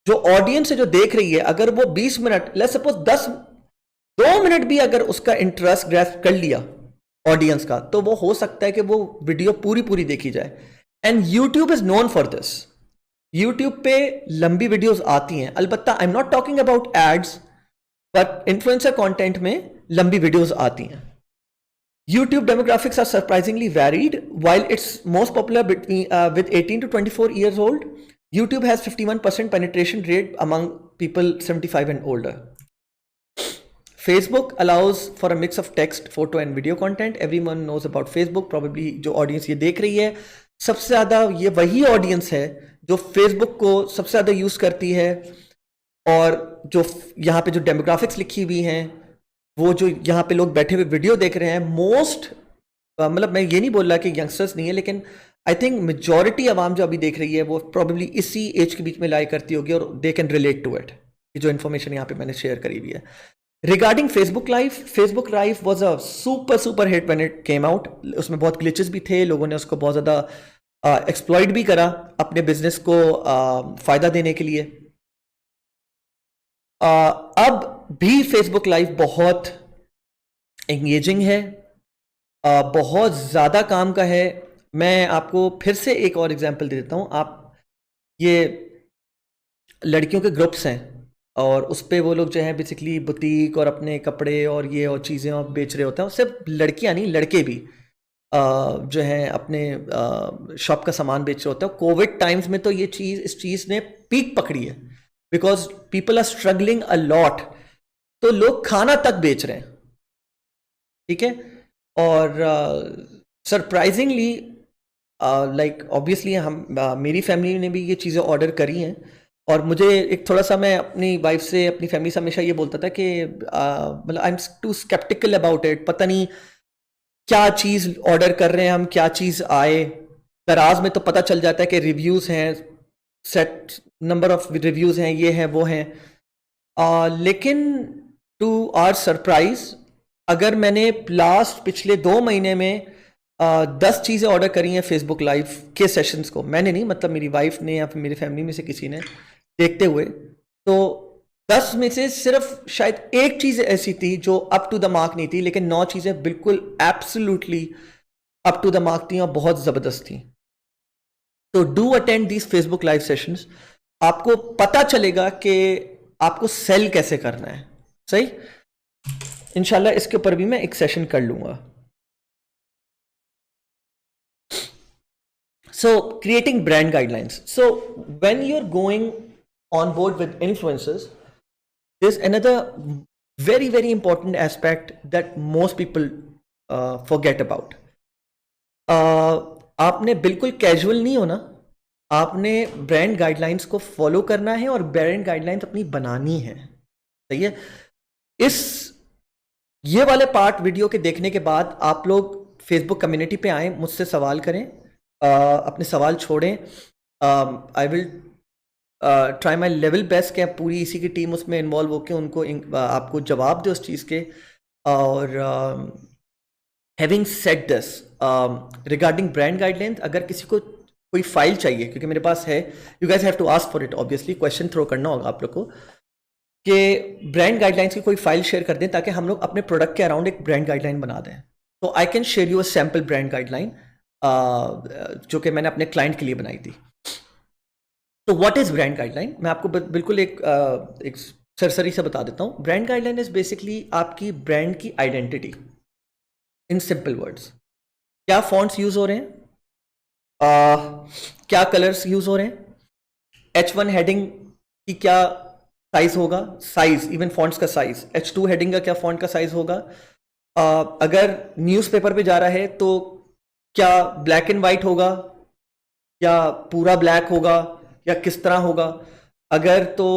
जो ऑडियंस है जो देख रही है, अगर वो 20 मिनट, लेट्स सपोज 2 मिनट भी अगर उसका इंटरेस्ट ग्रैस्प कर लिया ऑडियंस का, तो वो हो सकता है कि वो वीडियो पूरी देखी जाए। And YouTube is known for this. YouTube पे लंबी वीडियोस आती हैं, अलबत्ता I am not talking about ads, but influencer content में लंबी वीडियोस आती हैं। YouTube demographics are surprisingly varied. While it's most popular with 18 to 24 years old, YouTube has 51% penetration rate among people 75 and older. Facebook allows for a mix of text, photo and video content. Everyone knows about Facebook. Probably जो audience ये देख रही है, सबसे ज़्यादा ये वही audience है जो Facebook को सबसे ज़्यादा यूज़ करती है, और जो यहाँ पे जो demographics लिखी हुई हैं, वो जो यहाँ पे लोग बैठे हुए वीडियो देख रहे हैं, मोस्ट मतलब मैं ये नहीं बोल रहा कि यंगस्टर्स नहीं है, लेकिन आई थिंक मेजॉरिटी आवाम जो अभी देख रही है वो प्रॉब्ली इसी एज के बीच में लाई करती होगी, और they can relate to it, जो इन्फॉर्मेशन यहाँ पे मैंने शेयर करी हुई है। Regarding Facebook live was a super hit when it came out. उसमें बहुत ग्लिचेस भी थे, लोगों ने उसको बहुत ज़्यादा एक्सप्लॉइट भी करा अपने बिजनेस को फ़ायदा देने के लिए। अब भी फेसबुक लाइव बहुत एंगेजिंग है, बहुत ज़्यादा काम का है। मैं आपको फिर से एक और एग्जांपल दे देता हूँ। आप ये लड़कियों के ग्रुप्स हैं और उस पर वो लोग जो है बेसिकली बुटीक और अपने कपड़े और ये और चीज़ें और बेच रहे होते हैं, सिर्फ लड़कियाँ नहीं लड़के भी। जो है अपने शॉप का सामान बेच रहे होते हैं। कोविड टाइम्स में तो इस चीज़ ने पीक पकड़ी है, because people are struggling a lot, तो लोग खाना तक बेच रहे हैं, ठीक है। और सरप्राइजिंगली लाइक ऑब्वियसली मेरी फैमिली ने भी ये चीज़ें ऑर्डर करी हैं, और मुझे एक थोड़ा सा, मैं अपनी वाइफ से, अपनी फैमिली से हमेशा ये बोलता था कि मतलब I am too sceptical about it, पता नहीं क्या चीज़ ऑर्डर कर रहे हैं हम, क्या चीज़ आए। दराज में तो पता चल जाता है कि रिव्यूज़ हैं, सेट नंबर ऑफ रिव्यूज़ हैं, ये हैं वो हैं, लेकिन टू आवर सरप्राइज, अगर मैंने पिछले 2 महीने में 10 चीज़ें ऑर्डर करी हैं फेसबुक लाइव के सेशंस को, मैंने नहीं, मतलब मेरी वाइफ ने या फिर मेरी फैमिली में से किसी ने देखते हुए, तो 10 में से सिर्फ शायद एक चीज़ ऐसी थी जो अप टू द मार्क नहीं थी, लेकिन 9 चीज़ें बिल्कुल absolutely up to the mark थी और बहुत ज़बरदस्त थी। तो do attend these Facebook live sessions, आपको पता चलेगा कि आपको सेल कैसे करना है, सही। इंशाल्लाह इसके ऊपर भी मैं एक सेशन कर लूंगा। So creating brand guidelines. So when you're going on board with influencers, there's another very important aspect that most people forget about. आपने बिल्कुल कैजुअल नहीं होना, आपने ब्रांड गाइडलाइंस को फॉलो करना है और ब्रांड गाइडलाइंस अपनी बनानी है, सही है। ये वाले पार्ट वीडियो के देखने के बाद आप लोग फेसबुक कम्युनिटी पे आएँ, मुझसे सवाल करें, अपने सवाल छोड़ें। I will try my level best कि पूरी इसी की टीम उसमें इन्वॉल्व होकर उनको आपको जवाब दे उस चीज़ के। और having said this regarding brand guidelines, अगर किसी को कोई फाइल चाहिए, क्योंकि मेरे पास है, you guys have to ask for it, obviously question throw करना होगा आप लोग को कि ब्रांड गाइडलाइंस की कोई फाइल शेयर कर दें ताकि हम लोग अपने प्रोडक्ट के अराउंड एक ब्रांड गाइडलाइन बना दें। तो I can share you a sample brand guideline जो कि मैंने अपने क्लाइंट के लिए बनाई थी। तो व्हाट इज ब्रांड गाइडलाइन, मैं आपको बिल्कुल एक सरसरी से बता देता हूँ। ब्रांड गाइडलाइन इज बेसिकली आपकी ब्रांड की आइडेंटिटी इन सिंपल वर्ड्स। क्या फॉन्ट्स यूज हो रहे हैं, क्या कलर्स यूज हो रहे हैं, H1 हेडिंग की क्या साइज होगा, साइज इवन फॉन्ट्स का साइज, H2 हेडिंग का क्या फॉन्ट का साइज होगा, अगर न्यूज़पेपर पे जा रहा है तो क्या ब्लैक एंड वाइट होगा या पूरा ब्लैक होगा या किस तरह होगा, अगर तो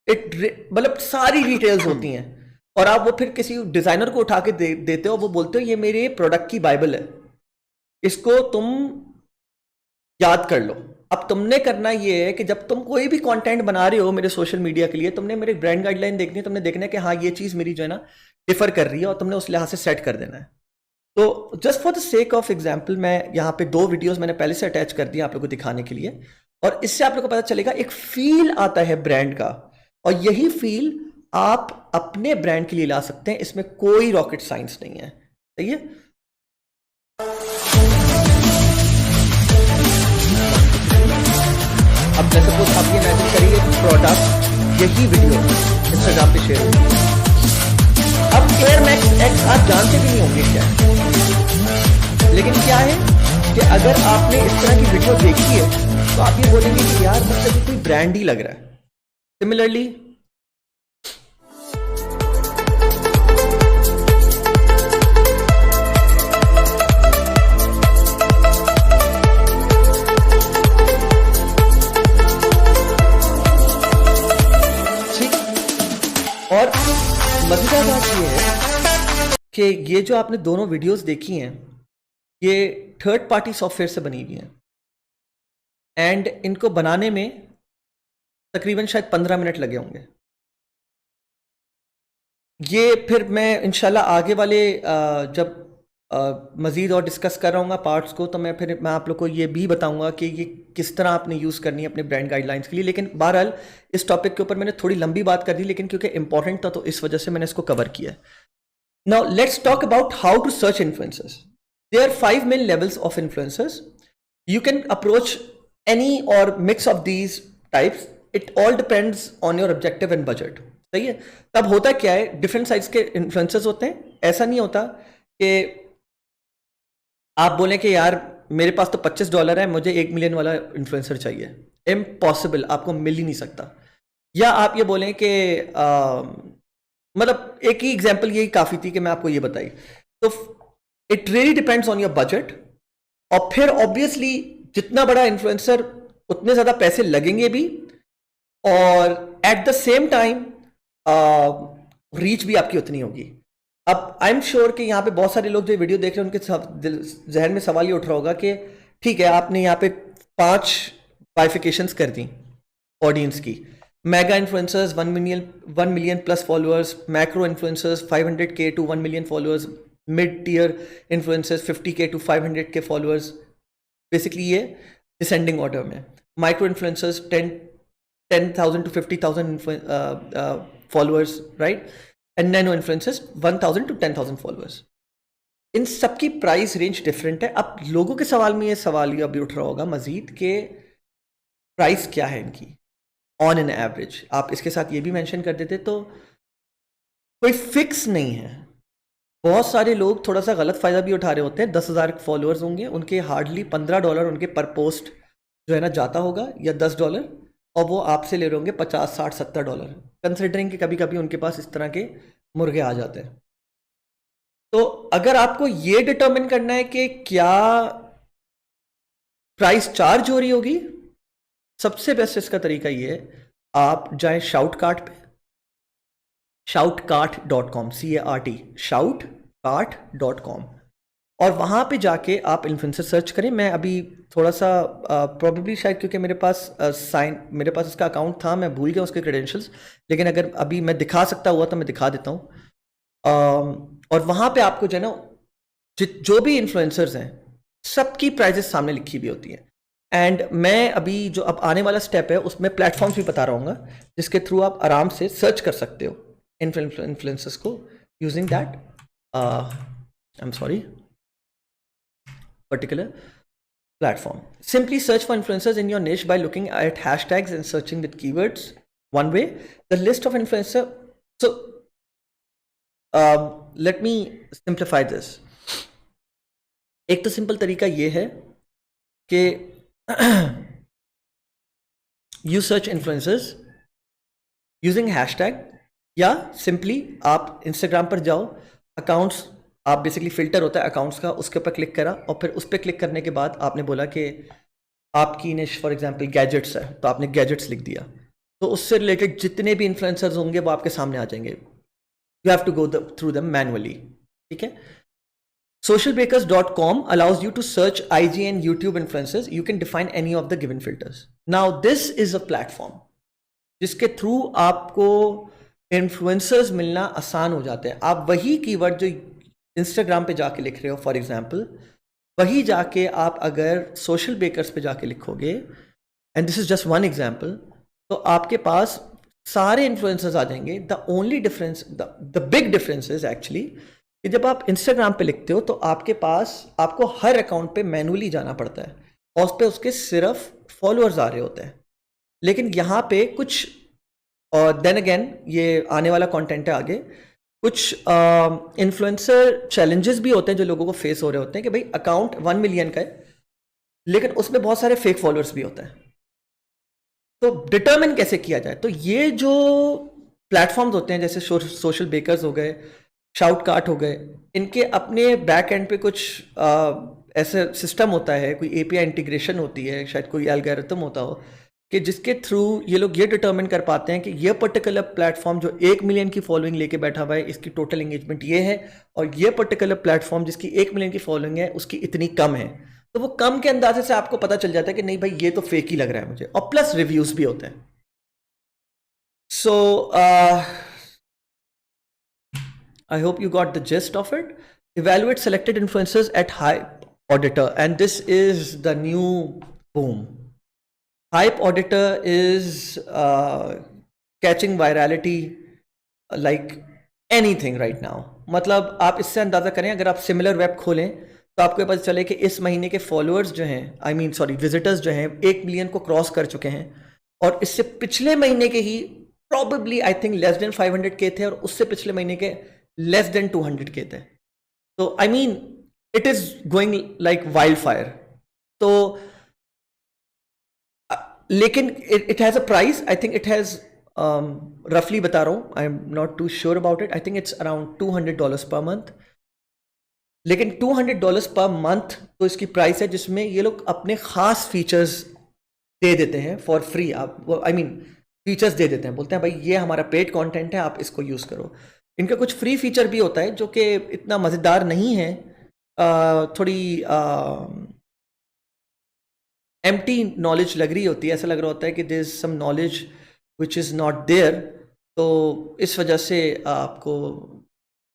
मतलब सारी डिटेल्स होती हैं। और आप वो फिर किसी डिजाइनर को उठा के देते हो, वो बोलते हो ये मेरे प्रोडक्ट की बाइबल है, इसको तुम याद कर लो। अब तुमने करना ये है कि जब तुम कोई भी कंटेंट बना रहे हो मेरे सोशल मीडिया के लिए, तुमने मेरे ब्रांड गाइडलाइन देखनी है, तुमने देखना है कि हाँ ये चीज़ मेरी जो है ना डिफर कर रही है, और तुमने उस लिहाज से सेट कर देना है। तो just for the sake of example, मैं यहाँ पे 2 वीडियोस मैंने पहले से अटैच कर दिया आप लोगों को दिखाने के लिए, और इससे आप लोगों को पता चलेगा एक फील आता है ब्रांड का, और यही फील आप अपने ब्रांड के लिए ला सकते हैं। इसमें कोई रॉकेट साइंस नहीं है, सही है। अब जैसे कुछ आप ये इमेजिन करिए प्रोडक्ट, यही वीडियो इंस्टाग्राम पे शेयर होगी। अब एयर मैक्स एक्स आप जानते भी नहीं होंगे क्या है, लेकिन क्या है कि अगर आपने इस तरह की वीडियो देखी है तो आप ये बोलेंगे कि यार मतलब कोई ब्रांड ही लग रहा है। सिमिलरली और मजेदार बात ये है कि ये जो आपने दोनों वीडियोस देखी हैं ये थर्ड पार्टी सॉफ्टवेयर से बनी हुई हैं, एंड इनको बनाने में तकरीबन शायद 15 मिनट लगे होंगे। ये फिर मैं इंशाल्लाह आगे वाले जब मज़ीद और डिस्कस कर रहा हूँ पार्ट्स को, तो मैं आप लोग को ये भी बताऊंगा कि ये किस तरह आपने यूज़ करनी है अपने ब्रांड गाइडलाइंस के लिए। लेकिन बहरहाल इस टॉपिक के ऊपर मैंने थोड़ी लंबी बात कर दी, लेकिन क्योंकि इंपॉर्टेंट था तो इस वजह से मैंने इसको कवर किया है। Now let's talk about how to search influencers. There are 5 main levels of influencers. You can approach any or mix of these types, it all depends on your objective and budget, सही है। तब होता क्या है, different size के influencers होते हैं। ऐसा नहीं होता कि आप बोलें कि यार मेरे पास तो $25 है, मुझे 1 मिलियन वाला इन्फ्लुएंसर चाहिए, इम्पॉसिबल, आपको मिल ही नहीं सकता। या आप ये बोलें कि मतलब एक ही एग्जांपल यही काफ़ी थी कि मैं आपको ये बताई। तो it really depends on your budget, और फिर ऑब्वियसली जितना बड़ा इन्फ्लुएंसर उतने ज़्यादा पैसे लगेंगे भी, और at the same time reach भी आपकी उतनी होगी। अब आई एम श्योर कि यहाँ पे बहुत सारे लोग जो वीडियो देख रहे हैं उनके जहन में सवाल ये उठ रहा होगा कि ठीक है, आपने यहाँ पे 5 बाइफिकेशंस कर दी ऑडियंस की। Mega influencers 1 million plus followers, macro influencers 500K to 1 million followers, mid tier influencers 50K to 500K followers. Basically ये डिसेंडिंग ऑर्डर में। Micro influencers 10,000 to 50,000 followers, right, and nano influencers 1,000 to 10,000 followers. इन सबकी price range different है। अब लोगों के सवाल में ये सवाल ये अभी उठ रहा होगा मजीद के प्राइस क्या है इनकी ऑन एन एवरेज। आप इसके साथ ये भी मेंशन कर देते तो कोई फिक्स नहीं है। बहुत सारे लोग थोड़ा सा गलत फ़ायदा भी उठा रहे होते हैं। 10,000 फॉलोअर्स होंगे, उनके हार्डली $15 उनके पर पोस्ट जो है ना जाता होगा, या $10, और वो आपसे ले रहे होंगे $50, $60, $70, कंसिडरिंग कि कभी कभी उनके पास इस तरह के मुर्गे आ जाते हैं। तो अगर आपको ये डिटरमिन करना है कि क्या प्राइस चार्ज हो रही होगी, सबसे बेस्ट इसका तरीका ये है, आप जाएं शाउटकार्ट पे, shoutcart.com, CART, shoutcart.com, और वहाँ पे जाके आप इन्फ्लुएंसर सर्च करें। मैं अभी थोड़ा सा प्रॉबेबली शायद क्योंकि मेरे पास इसका अकाउंट था, मैं भूल गया उसके क्रेडेंशियल्स, लेकिन अगर अभी मैं दिखा सकता हुआ तो मैं दिखा देता हूँ। और वहाँ पे आपको जो है ना जो भी इन्फ्लुएंसर्स हैं सबकी प्राइजेस सामने लिखी भी होती हैं। एंड मैं अभी जो अब आने वाला स्टेप है उसमें प्लेटफॉर्म्स भी बता रहा हूँ जिसके थ्रू आप आराम से सर्च कर सकते हो इन्फ्लुएंसर्स को using that I am sorry particular platform. Simply search for influencers in your niche by looking at hashtags and searching with keywords. One way, the list of influencer. So let me simplify this. एक तो simple तरीका ये है कि you search influencers using hashtag, या simply आप Instagram पर जाओ, अकाउंट्स आप बेसिकली फिल्टर होता है अकाउंट्स का, उसके ऊपर क्लिक करा, और फिर उस पर क्लिक करने के बाद आपने बोला कि आपकी निश फॉर एग्जांपल गैजेट्स है, तो आपने गैजेट्स लिख दिया, तो उससे रिलेटेड जितने भी इन्फ्लुएंसर्स होंगे वो आपके सामने आ जाएंगे। You have to go through them manually, ठीक है। socialbakers.com allows you to search IG and YouTube influencers. You can define any of the given filters. Now this is a platform जिसके थ्रू आपको इन्फ्लुएंसर्स मिलना आसान हो जाते हैं। आप वही कीवर्ड जो इंस्टाग्राम पे जाके लिख रहे हो फॉर एग्जांपल, वही जाके आप अगर सोशल बेकर्स पे जाके लिखोगे, and this is just one example, तो आपके पास सारे इन्फ्लुएंसर्स आ जाएंगे। The only difference, the big difference is actually कि जब आप इंस्टाग्राम पे लिखते हो तो आपके पास आपको हर अकाउंट पे मैनुअली जाना पड़ता है और उस पर उसके सिर्फ फॉलोअर्स आ रहे होते हैं। लेकिन यहाँ पे कुछ, और देन अगेन ये आने वाला कंटेंट है आगे, कुछ इन्फ्लुएंसर चैलेंजेस भी होते हैं जो लोगों को फेस हो रहे होते हैं कि भाई अकाउंट 1 मिलियन का है लेकिन उसमें बहुत सारे फेक फॉलोअर्स भी होते हैं। तो डिटरमिन कैसे किया जाए? तो ये जो प्लेटफॉर्म्स होते हैं जैसे सोशल बेकर्स हो गए, शाउटकार्ट हो गए, इनके अपने बैक एंड पे कुछ ऐसा सिस्टम होता है, कोई एपीआई इंटीग्रेशन होती है, शायद कोई एल्गोरिथम होता हो कि जिसके थ्रू ये लोग ये डिटरमिन कर पाते हैं कि ये पर्टिकुलर प्लेटफॉर्म जो 1 मिलियन की फॉलोइंग लेके बैठा हुआ है इसकी टोटल एंगेजमेंट ये है, और ये पर्टिकुलर प्लेटफॉर्म जिसकी 1 मिलियन की फॉलोइंग है उसकी इतनी कम है। तो वो कम के अंदाजे से आपको पता चल जाता है कि नहीं भाई ये तो फेक ही लग रहा है मुझे, और प्लस रिव्यूज भी होते हैं। सो I hope you got the gist of it. Evaluate selected influencers at Hype Auditor, and this is the new boom. Hype Auditor is catching virality like anything right now. मतलब आप इससे अंदाजा करें, अगर आप सिमिलर वेब खोलें तो आपको पता चले कि इस महीने के फॉलोअर्स जो हैं, विजिटर्स जो हैं 1 मिलियन को क्रॉस कर चुके हैं, और इससे पिछले महीने के ही probably I think less than 500K थे, और उससे पिछले महीने के लेस देन 200K थे। तो I mean it is going like wild fire. तो लेकिन it has a price. I think it has रफली बता रहा हूँ, I am not too sure about it. I think it's around $200 per month. लेकिन $200 per month तो इसकी price है जिसमें ये लोग अपने खास फीचर्स दे देते हैं फॉर फ्री. आप आई मीन फीचर्स दे देते हैं, बोलते हैं भाई ये हमारा पेड कंटेंट है, आप इसको यूज़ करो. इनका कुछ फ्री फीचर भी होता है जो कि इतना मज़ेदार नहीं है, थोड़ी एम्प्टी नॉलेज लग रही होती है. ऐसा लग रहा होता है कि there is some knowledge which is not there. तो इस वजह से आपको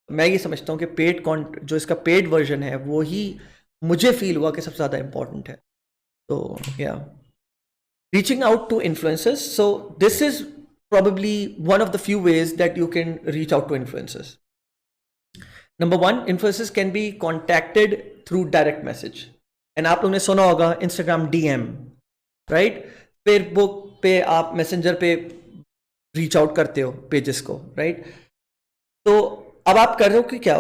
मैं ये समझता हूँ कि पेड कॉन्ट जो इसका पेड वर्जन है वो ही मुझे फील हुआ कि सबसे ज़्यादा इंपॉर्टेंट है. तो या reaching out to influencers. So this is probably one of the few ways that you can reach out to influencers. Number one, influencers can be contacted through direct message. And आप लोगों ने सुना होगा Instagram DM, right? Facebook पे आप Messenger पे reach out करते हो pages को, right? तो अब आप कर रहे हो कि क्या,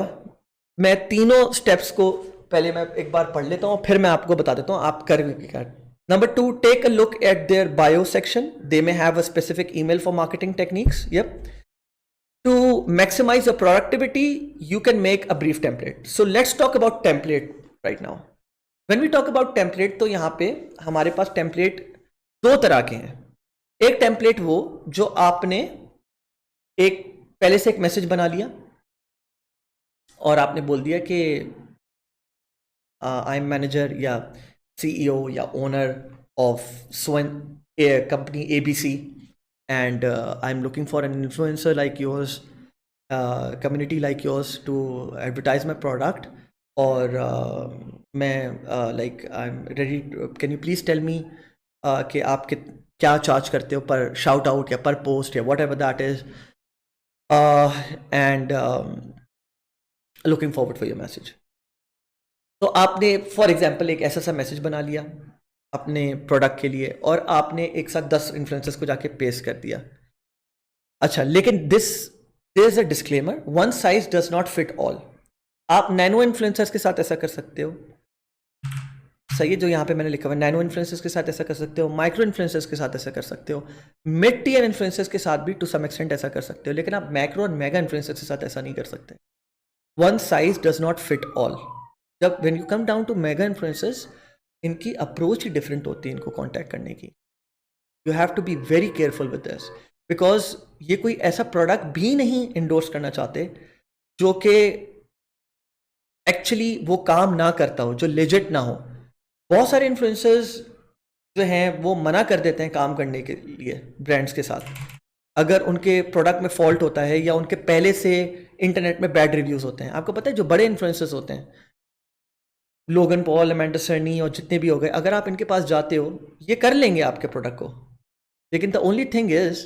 मैं तीनों steps को पहले मैं एक बार पढ़ लेता हूँ, फिर मैं आपको बता देता हूँ आप कर क्या. Number two, take a look at their bio section. They may have a specific email for marketing techniques. Yep. To maximize your productivity, you can make a brief template. So let's talk about template right now. When we talk about template, तो यहाँ पे हमारे पास template दो तरह के हैं. एक template वो जो आपने एक पहले से एक मैसेज बना लिया और आपने बोल दिया कि आई एम मैनेजर या CEO या owner of a company ABC, and I'm looking for an influencer like yours, community like yours to advertise my product. और मैं like I'm ready. Can you please tell me कि आप क्या charge करते हो पर शाउट आउट या पर पोस्ट या whatever that is, and looking forward for your message. तो आपने फॉर एग्जाम्पल एक ऐसा सा मैसेज बना लिया अपने प्रोडक्ट के लिए और आपने एक साथ 10 इन्फ्लुएंसर्स को जाके पेस्ट कर दिया. अच्छा, लेकिन there is a disclaimer, one size does not fit all. आप नैनो इन्फ्लुएंसर्स के साथ ऐसा कर सकते हो, सही है, जो यहाँ पे मैंने लिखा हुआ है. नैनो इन्फ्लुएंसर्स के साथ ऐसा कर सकते हो, माइक्रो इन्फ्लुएंसर्स के साथ ऐसा कर सकते हो, मिड टियर इन्फ्लुएंसर्स के साथ भी टू सम एक्सटेंट ऐसा कर सकते हो, लेकिन आप मैक्रो और मेगा इन्फ्लुएंसर्स के साथ ऐसा नहीं कर सकते. One size does not fit all. जब when you come down to mega influencers, इनकी अप्रोच ही डिफरेंट होती है इनको कांटेक्ट करने की. You have to be very careful with this, because ये कोई ऐसा प्रोडक्ट भी नहीं इंडोर्स करना चाहते जो कि एक्चुअली वो काम ना करता हो, जो लेजिट ना हो. बहुत सारे इन्फ्लुएंसर्स जो हैं वो मना कर देते हैं काम करने के लिए ब्रांड्स के साथ अगर उनके प्रोडक्ट में फॉल्ट होता है या उनके पहले से इंटरनेट में बैड रिव्यूज़ होते हैं. आपको पता है जो बड़े इन्फ्लुएंसर्स होते हैं, लोगन पॉल, अमेंडा सर्नी और जितने भी हो गए, अगर आप इनके पास जाते हो ये कर लेंगे आपके प्रोडक्ट को, लेकिन द ओनली थिंग इज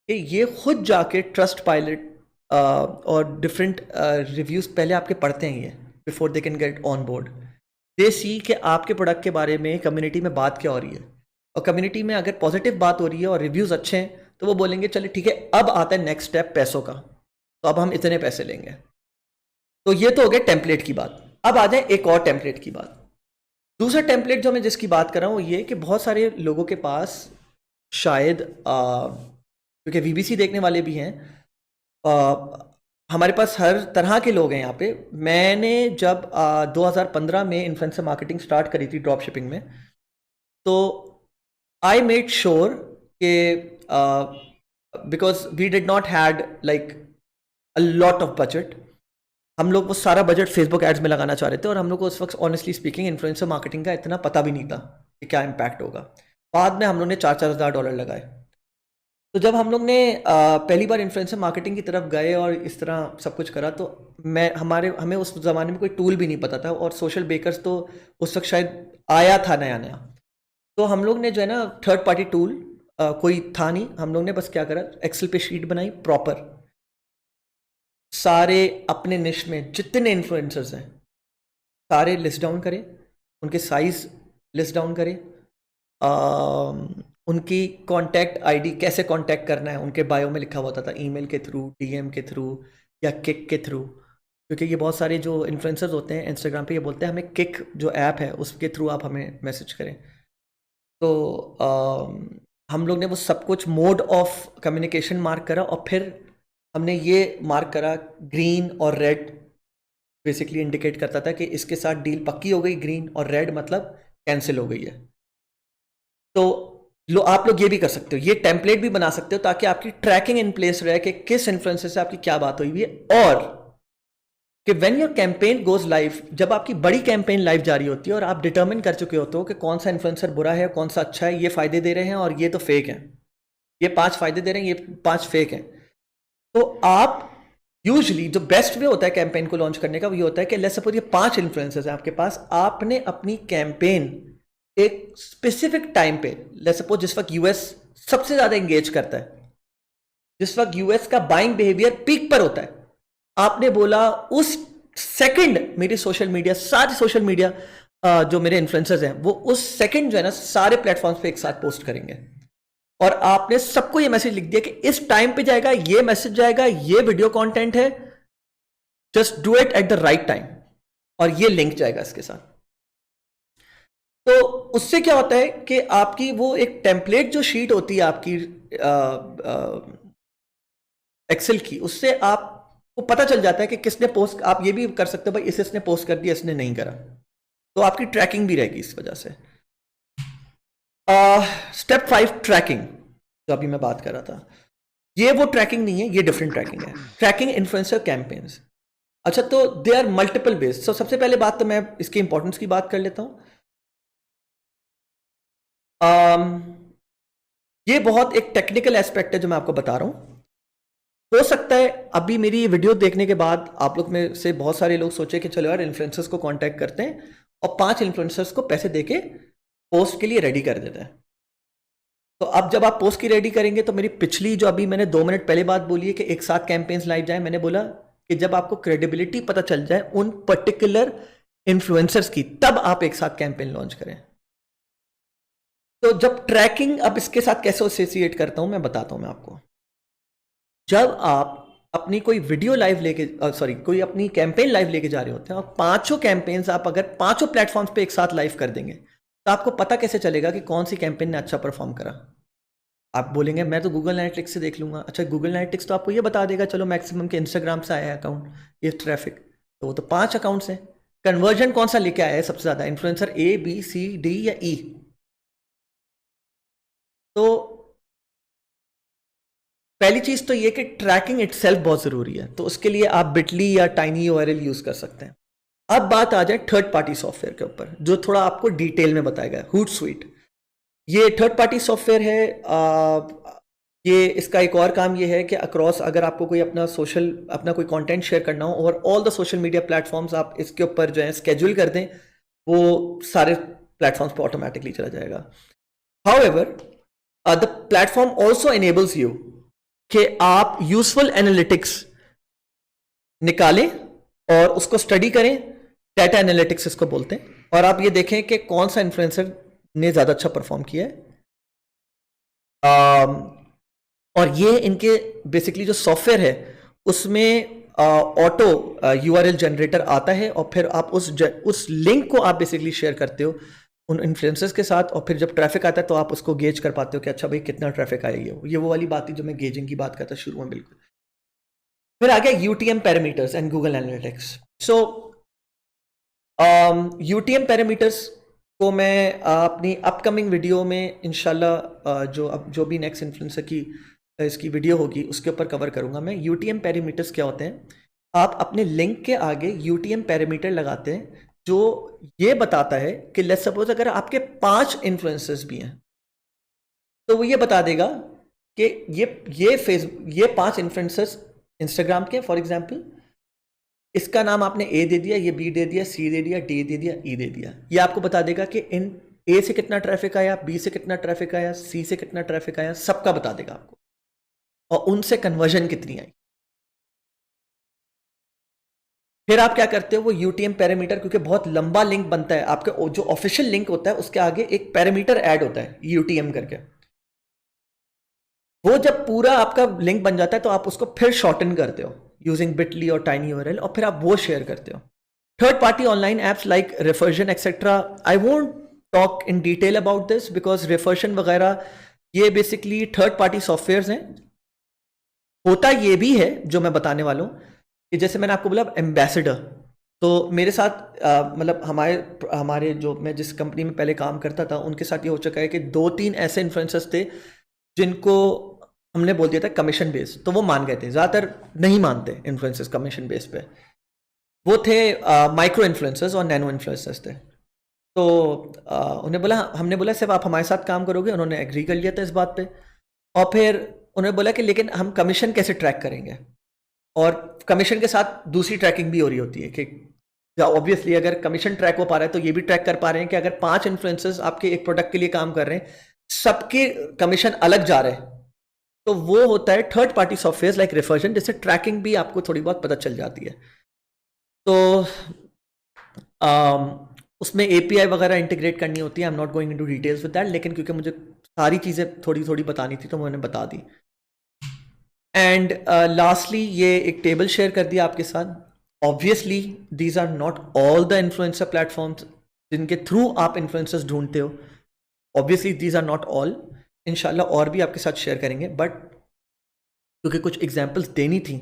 कि ये खुद जाके ट्रस्ट पायलट और डिफरेंट रिव्यूज़ पहले आपके पढ़ते हैं ये before they can get on board. They see कि आपके प्रोडक्ट के बारे में कम्युनिटी में बात क्या हो रही है, और कम्युनिटी में अगर पॉजिटिव बात हो रही है और रिव्यूज़ अच्छे हैं तो वो बोलेंगे चलिए ठीक है, अब आता है नेक्स्ट स्टेप पैसों का, तो अब हम इतने पैसे लेंगे. तो ये तो हो गया टेम्पलेट की बात. अब आ जाए एक और टेम्पलेट की बात. दूसरा टेम्पलेट जो मैं जिसकी बात कर रहा हूँ वो ये कि बहुत सारे लोगों के पास शायद क्योंकि VBC देखने वाले भी हैं, हमारे पास हर तरह के लोग हैं यहाँ पे. मैंने जब 2015 में इन्फ्लुएंसर मार्केटिंग स्टार्ट करी थी ड्रॉप शिपिंग में, तो आई मेड श्योर कि because we did not had like a lot of budget, हम लोग वो सारा बजट फेसबुक एड्स में लगाना चाह रहे थे और हम लोग को उस वक्त ऑनेस्टली स्पीकिंग इन्फ्लुएंसर मार्केटिंग का इतना पता भी नहीं था कि क्या इम्पैक्ट होगा. बाद में हम लोग ने $4,000 लगाए. तो जब हम लोग ने पहली बार इन्फ्लुएंसर मार्केटिंग की तरफ गए और इस तरह सब कुछ करा, तो हमें उस ज़माने में कोई टूल भी नहीं पता था, और सोशल बेकर्स तो उस वक्त शायद आया था नया नया. तो हम लोग ने जो है ना थर्ड पार्टी टूल कोई था नहीं, हम लोग ने बस क्या करा, एक्सेल पे शीट बनाई प्रॉपर, सारे अपने निश में जितने इन्फ्लुएंसर्स हैं सारे लिस्ट डाउन करें, उनके साइज लिस्ट डाउन करें, उनकी कॉन्टैक्ट आईडी कैसे कॉन्टैक्ट करना है उनके बायो में लिखा हुआ था, ईमेल के थ्रू, DM के थ्रू या किक के थ्रू. क्योंकि ये बहुत सारे जो इन्फ्लुएंसर्स होते हैं इंस्टाग्राम पे ये बोलते हैं हमें किक जो ऐप है उसके थ्रू आप हमें मैसेज करें। तो हम लोग ने वो सब कुछ मोड ऑफ कम्युनिकेशन मार्क करा और फिर हमने ये मार्क करा ग्रीन और रेड बेसिकली इंडिकेट करता था कि इसके साथ डील पक्की हो गई, ग्रीन, और रेड मतलब कैंसिल हो गई है। तो आप लोग ये भी कर सकते हो, ये टेम्पलेट भी बना सकते हो ताकि आपकी ट्रैकिंग इन प्लेस रहे कि किस इन्फ्लुएंसर से आपकी क्या बात हुई हुई है, और कि when your campaign goes live, जब आपकी बड़ी कैंपेन लाइव जा रही होती है और आप डिटर्मिन कर चुके होते हो कि कौन सा इन्फ्लुएंसर बुरा है, कौन सा अच्छा है, ये फायदे दे रहे हैं और ये तो फेक है, ये 5 फायदे दे रहे हैं, ये 5 फेक हैं, तो आप यूजुअली जो बेस्ट वे होता है कैंपेन को लॉन्च करने का वो ये होता है कि लेट्स सपोज ये 5 इन्फ्लुएंसर्स हैं आपके पास, आपने अपनी कैंपेन एक स्पेसिफिक टाइम पे, लेट्स सपोज जिस वक्त यूएस सबसे ज्यादा एंगेज करता है, जिस वक्त यूएस का बाइंग बिहेवियर पीक पर होता है, आपने बोला उस सेकंड मेरे सोशल मीडिया, सारे सोशल मीडिया जो मेरे इन्फ्लुएंसर्स हैं वो उस सेकंड जो है ना सारे प्लेटफॉर्म्स पे एक साथ पोस्ट करेंगे, और आपने सबको ये मैसेज लिख दिया कि इस टाइम पे जाएगा, ये मैसेज जाएगा, ये वीडियो कंटेंट है, just do it at the right time, और ये लिंक जाएगा इसके साथ। तो उससे क्या होता है कि आपकी वो एक टेम्पलेट जो शीट होती है आपकी एक्सेल की, उससे आपको पता चल जाता है कि किसने पोस्ट, आप ये भी कर सकते हो भाई इसने पोस्ट कर दिया, इसने नहीं करा, तो आपकी ट्रैकिंग भी रहेगी इस वजह से। स्टेप 5 ट्रैकिंग, जो अभी मैं बात कर रहा था, ये वो ट्रैकिंग नहीं है, ये डिफरेंट ट्रैकिंग है, ट्रैकिंग इन्फ्लुएंसर कैंपेन्स। अच्छा, तो दे आर मल्टीपल बेस्ड। सो सबसे पहले बात तो मैं इसकी इंपॉर्टेंस की बात कर लेता हूं। ये बहुत एक टेक्निकल एस्पेक्ट है जो मैं आपको बता रहा हूं। हो सकता है अभी मेरी ये वीडियो देखने के बाद आप लोग में से बहुत सारे लोग सोचे कि चलो यार इन्फ्लुएंसर्स को कांटेक्ट करते हैं और 5 इन्फ्लुएंसर्स को पैसे देके पोस्ट के लिए रेडी कर देते हैं। तो अब जब आप पोस्ट की रेडी करेंगे तो मेरी पिछली जो अभी मैंने 2 मिनट पहले बात बोली है कि एक साथ कैंपेन्स लाइव जाए, मैंने बोला कि जब आपको क्रेडिबिलिटी पता चल जाए उन पर्टिकुलर इन्फ्लुएंसर्स की, तब आप एक साथ कैंपेन लॉन्च करें। तो जब ट्रैकिंग, अब इसके साथ कैसे एसोसिएट करता हूं मैं बताता हूं मैं आपको। जब आप अपनी कोई वीडियो लाइव लेके कोई अपनी कैंपेन लाइव लेके जा रहे होते हैं और 5 कैंपेन्स आप अगर 5 प्लेटफॉर्म्स पे एक साथ लाइव कर देंगे, तो आपको पता कैसे चलेगा कि कौन सी कैंपेन ने अच्छा परफॉर्म करा? आप बोलेंगे मैं तो गूगल एनालिटिक्स से देख लूंगा। अच्छा, गूगल एनालिटिक्स तो आपको ये बता देगा चलो मैक्सिमम के इंस्टाग्राम से आया है अकाउंट, ये ट्रैफिक, तो वो तो 5 अकाउंट्स हैं। कन्वर्जन कौन सा लेके आया है सबसे ज्यादा, इन्फ्लुएंसर ए, बी, सी, डी या ई? तो पहली चीज तो ये कि ट्रैकिंग इटसेल्फ बहुत जरूरी है, तो उसके लिए आप बिटली या टाइनी URL यूज कर सकते हैं। अब बात आ जाए थर्ड पार्टी सॉफ्टवेयर के ऊपर, जो थोड़ा आपको डिटेल में बताएगा। Hootsuite, ये थर्ड पार्टी सॉफ्टवेयर है। ये इसका एक और काम ये है कि अक्रॉस अगर आपको कोई अपना कोई कंटेंट शेयर करना हो और all the social media platforms आप इसके ऊपर जो है स्केड्यूल कर दें, वो सारे प्लेटफॉर्म्स पर ऑटोमेटिकली चला जाएगा। However the platform also enables you कि आप यूजफुल एनालिटिक्स निकालें और उसको स्टडी करें, डाटा एनालिटिक्स इसको बोलते हैं, और आप ये देखें कि कौन सा इन्फ्लुएंसर ने ज्यादा अच्छा परफॉर्म किया है। और ये इनके बेसिकली जो सॉफ्टवेयर है उसमें ऑटो URL जनरेटर आता है, और फिर आप उस लिंक को आप बेसिकली शेयर करते हो उन इन्फ्लुएंसर्स के साथ, और फिर जब ट्रैफिक आता है तो आप उसको गेज कर पाते हो कि अच्छा भाई कितना ट्रैफिक आएगी। ये वो वाली बात थी जो मैं गेजिंग की बात करता शुरू में बिल्कुल। फिर आ गया UTM parameters and Google analytics. So UTM parameters को मैं अपनी अपकमिंग वीडियो में इंशाल्लाह जो भी नेक्स्ट इन्फ्लुएंसर की इसकी वीडियो होगी उसके ऊपर कवर करूंगा मैं। UTM पैरामीटर्स क्या होते हैं? आप अपने लिंक के आगे UTM पैरामीटर लगाते हैं जो ये बताता है कि लेट्स सपोज अगर आपके 5 इन्फ्लुएंसर्स भी हैं तो वो ये बता देगा कि ये 5 इन्फ्लुएंसर्स इंस्टाग्राम के, फॉर एग्जांपल इसका नाम आपने ए दे दिया, ये बी दे दिया, सी दे दिया, डी दे दिया, ई दे दिया। ये आपको बता देगा कि इन ए से कितना ट्रैफिक आया, बी से कितना ट्रैफिक आया, सी से कितना ट्रैफिक आया, सबका बता देगा आपको, और उनसे कन्वर्जन कितनी आई। फिर आप क्या करते हो, वो UTM पैरामीटर, क्योंकि बहुत लंबा लिंक बनता है, आपके जो ऑफिशियल लिंक होता है उसके आगे एक पैरामीटर ऐड होता है UTM करके। वो जब पूरा आपका लिंक बन जाता है तो आप उसको फिर शॉर्टन करते हो यूजिंग बिटली और टाइनी यूआरएल, और फिर आप वो शेयर करते हो. Third party online apps like Refersion etcetera, I won't talk in detail about this because Refersion वगैरह ये बेसिकली थर्ड पार्टी सॉफ्टवेयर्स हैं. होता ये भी है जो मैं बताने वाला हूँ कि जैसे मैंने आपको बोला एम्बेसडर, तो मेरे साथ मतलब हमारे जो मैं जिस कंपनी में पहले काम करता था उनके साथ ये हो चुका है कि 2-3 ऐसे इन्फ्लुएंसर्स थे जिनको हमने बोल दिया था कमीशन बेस, तो वो मान गए थे. ज़्यादातर नहीं मानते इन्फ्लुएंसर्स कमीशन बेस पे. वो थे माइक्रो इन्फ्लुएंसर्स और नैनो इन्फ्लुएंसर्स थे. तो हमने बोला सिर्फ आप हमारे साथ काम करोगे. उन्होंने एग्री कर लिया था इस बात पे. और फिर उन्होंने बोला कि लेकिन हम कमीशन कैसे ट्रैक करेंगे, और कमीशन के साथ दूसरी ट्रैकिंग भी हो रही होती है कि ऑब्वियसली अगर कमीशन ट्रैक हो पा रहा है तो ये भी ट्रैक कर पा रहे हैं कि अगर 5 इन्फ्लुएंसर्स आपके एक प्रोडक्ट के लिए काम कर रहे हैं, सबके कमीशन अलग जा रहे हैं, तो वो होता है थर्ड पार्टी सॉफ्टवेयर लाइक रेफर्जन, जिससे ट्रैकिंग भी आपको थोड़ी बहुत पता चल जाती है. तो उसमें API वगैरह इंटीग्रेट करनी होती है. आई am not going into details with that, लेकिन क्योंकि मुझे सारी चीज़ें थोड़ी थोड़ी बतानी थी तो मैंने बता दी. एंड लास्टली ये एक टेबल शेयर कर दिया आपके साथ. Obviously these are not all the influencer platforms जिनके थ्रू आप इन्फ्लुएंसर्स ढूंढते हो. Obviously these are not all. इंशाल्लाह और भी आपके साथ शेयर करेंगे, बट क्योंकि कुछ एग्जांपल्स देनी थी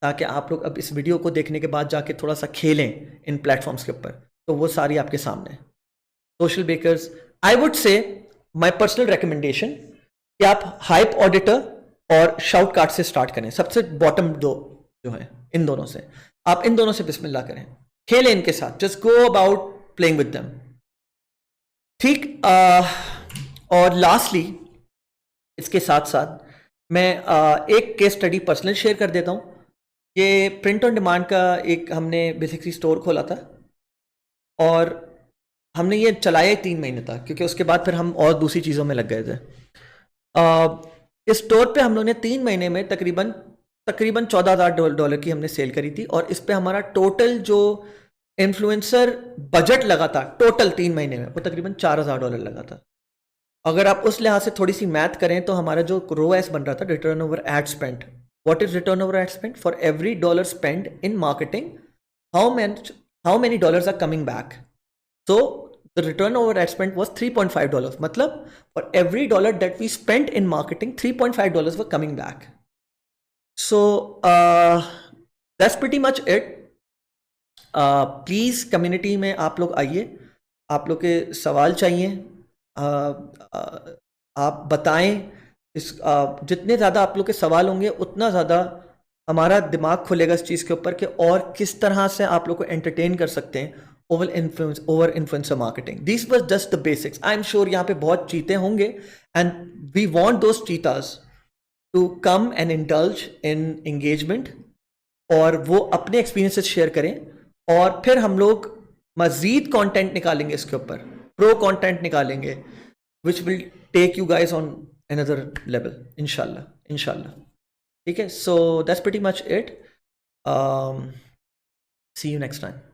ताकि आप लोग अब इस वीडियो को देखने के बाद जाके थोड़ा सा खेलें इन प्लेटफॉर्म्स के ऊपर, तो वो सारी आपके सामने. Socialbakers, I would say my personal recommendation कि आप हाइप ऑडिटर और शाउट कार्ड से स्टार्ट करें. सबसे बॉटम दो जो है इन दोनों से, आप इन दोनों से बिस्मिल्लाह करें, खेलें इनके साथ. Just go about playing with them. ठीक. और लास्टली इसके साथ साथ मैं एक केस स्टडी पर्सनल शेयर कर देता हूं. ये प्रिंट ऑन डिमांड का एक हमने बेसिकली स्टोर खोला था और हमने ये चलाया 3 महीने तक, क्योंकि उसके बाद फिर हम और दूसरी चीज़ों में लग गए थे. इस स्टोर पे हम लोगों ने 3 महीने में तकरीबन $14,000 की हमने सेल करी थी, और इस पे हमारा टोटल जो इन्फ्लुएंसर बजट लगा था टोटल 3 महीने में वो तकरीबन $4,000 लगा था. अगर आप उस लिहाज से थोड़ी सी मैथ करें तो हमारा जो ROAS बन रहा था, return over ad spend. What is return over ad spend? For every dollar spend in marketing, how many dollars are coming back. So the return over ad spend was $3.5. मतलब for every dollar that we spent in marketing, $3.5 were coming back. So that's pretty much it. Please community में आप लोग आइए, आप लोग के सवाल चाहिए, आप बताएं. जितने ज़्यादा आप लोग के सवाल होंगे उतना ज़्यादा हमारा दिमाग खुलेगा इस चीज़ के ऊपर कि और किस तरह से आप लोग को एंटरटेन कर सकते हैं over influencer marketing. These were just the basics. I'm sure यहाँ पे बहुत चीते होंगे and we want those cheetahs to come and indulge in engagement और वो अपने experiences share करें, और फिर हम लोग मज़ीद content निकालेंगे इसके ऊपर, pro content निकालेंगे which will take you guys on another level inshallah. ठीक है. So that's pretty much it. See you next time.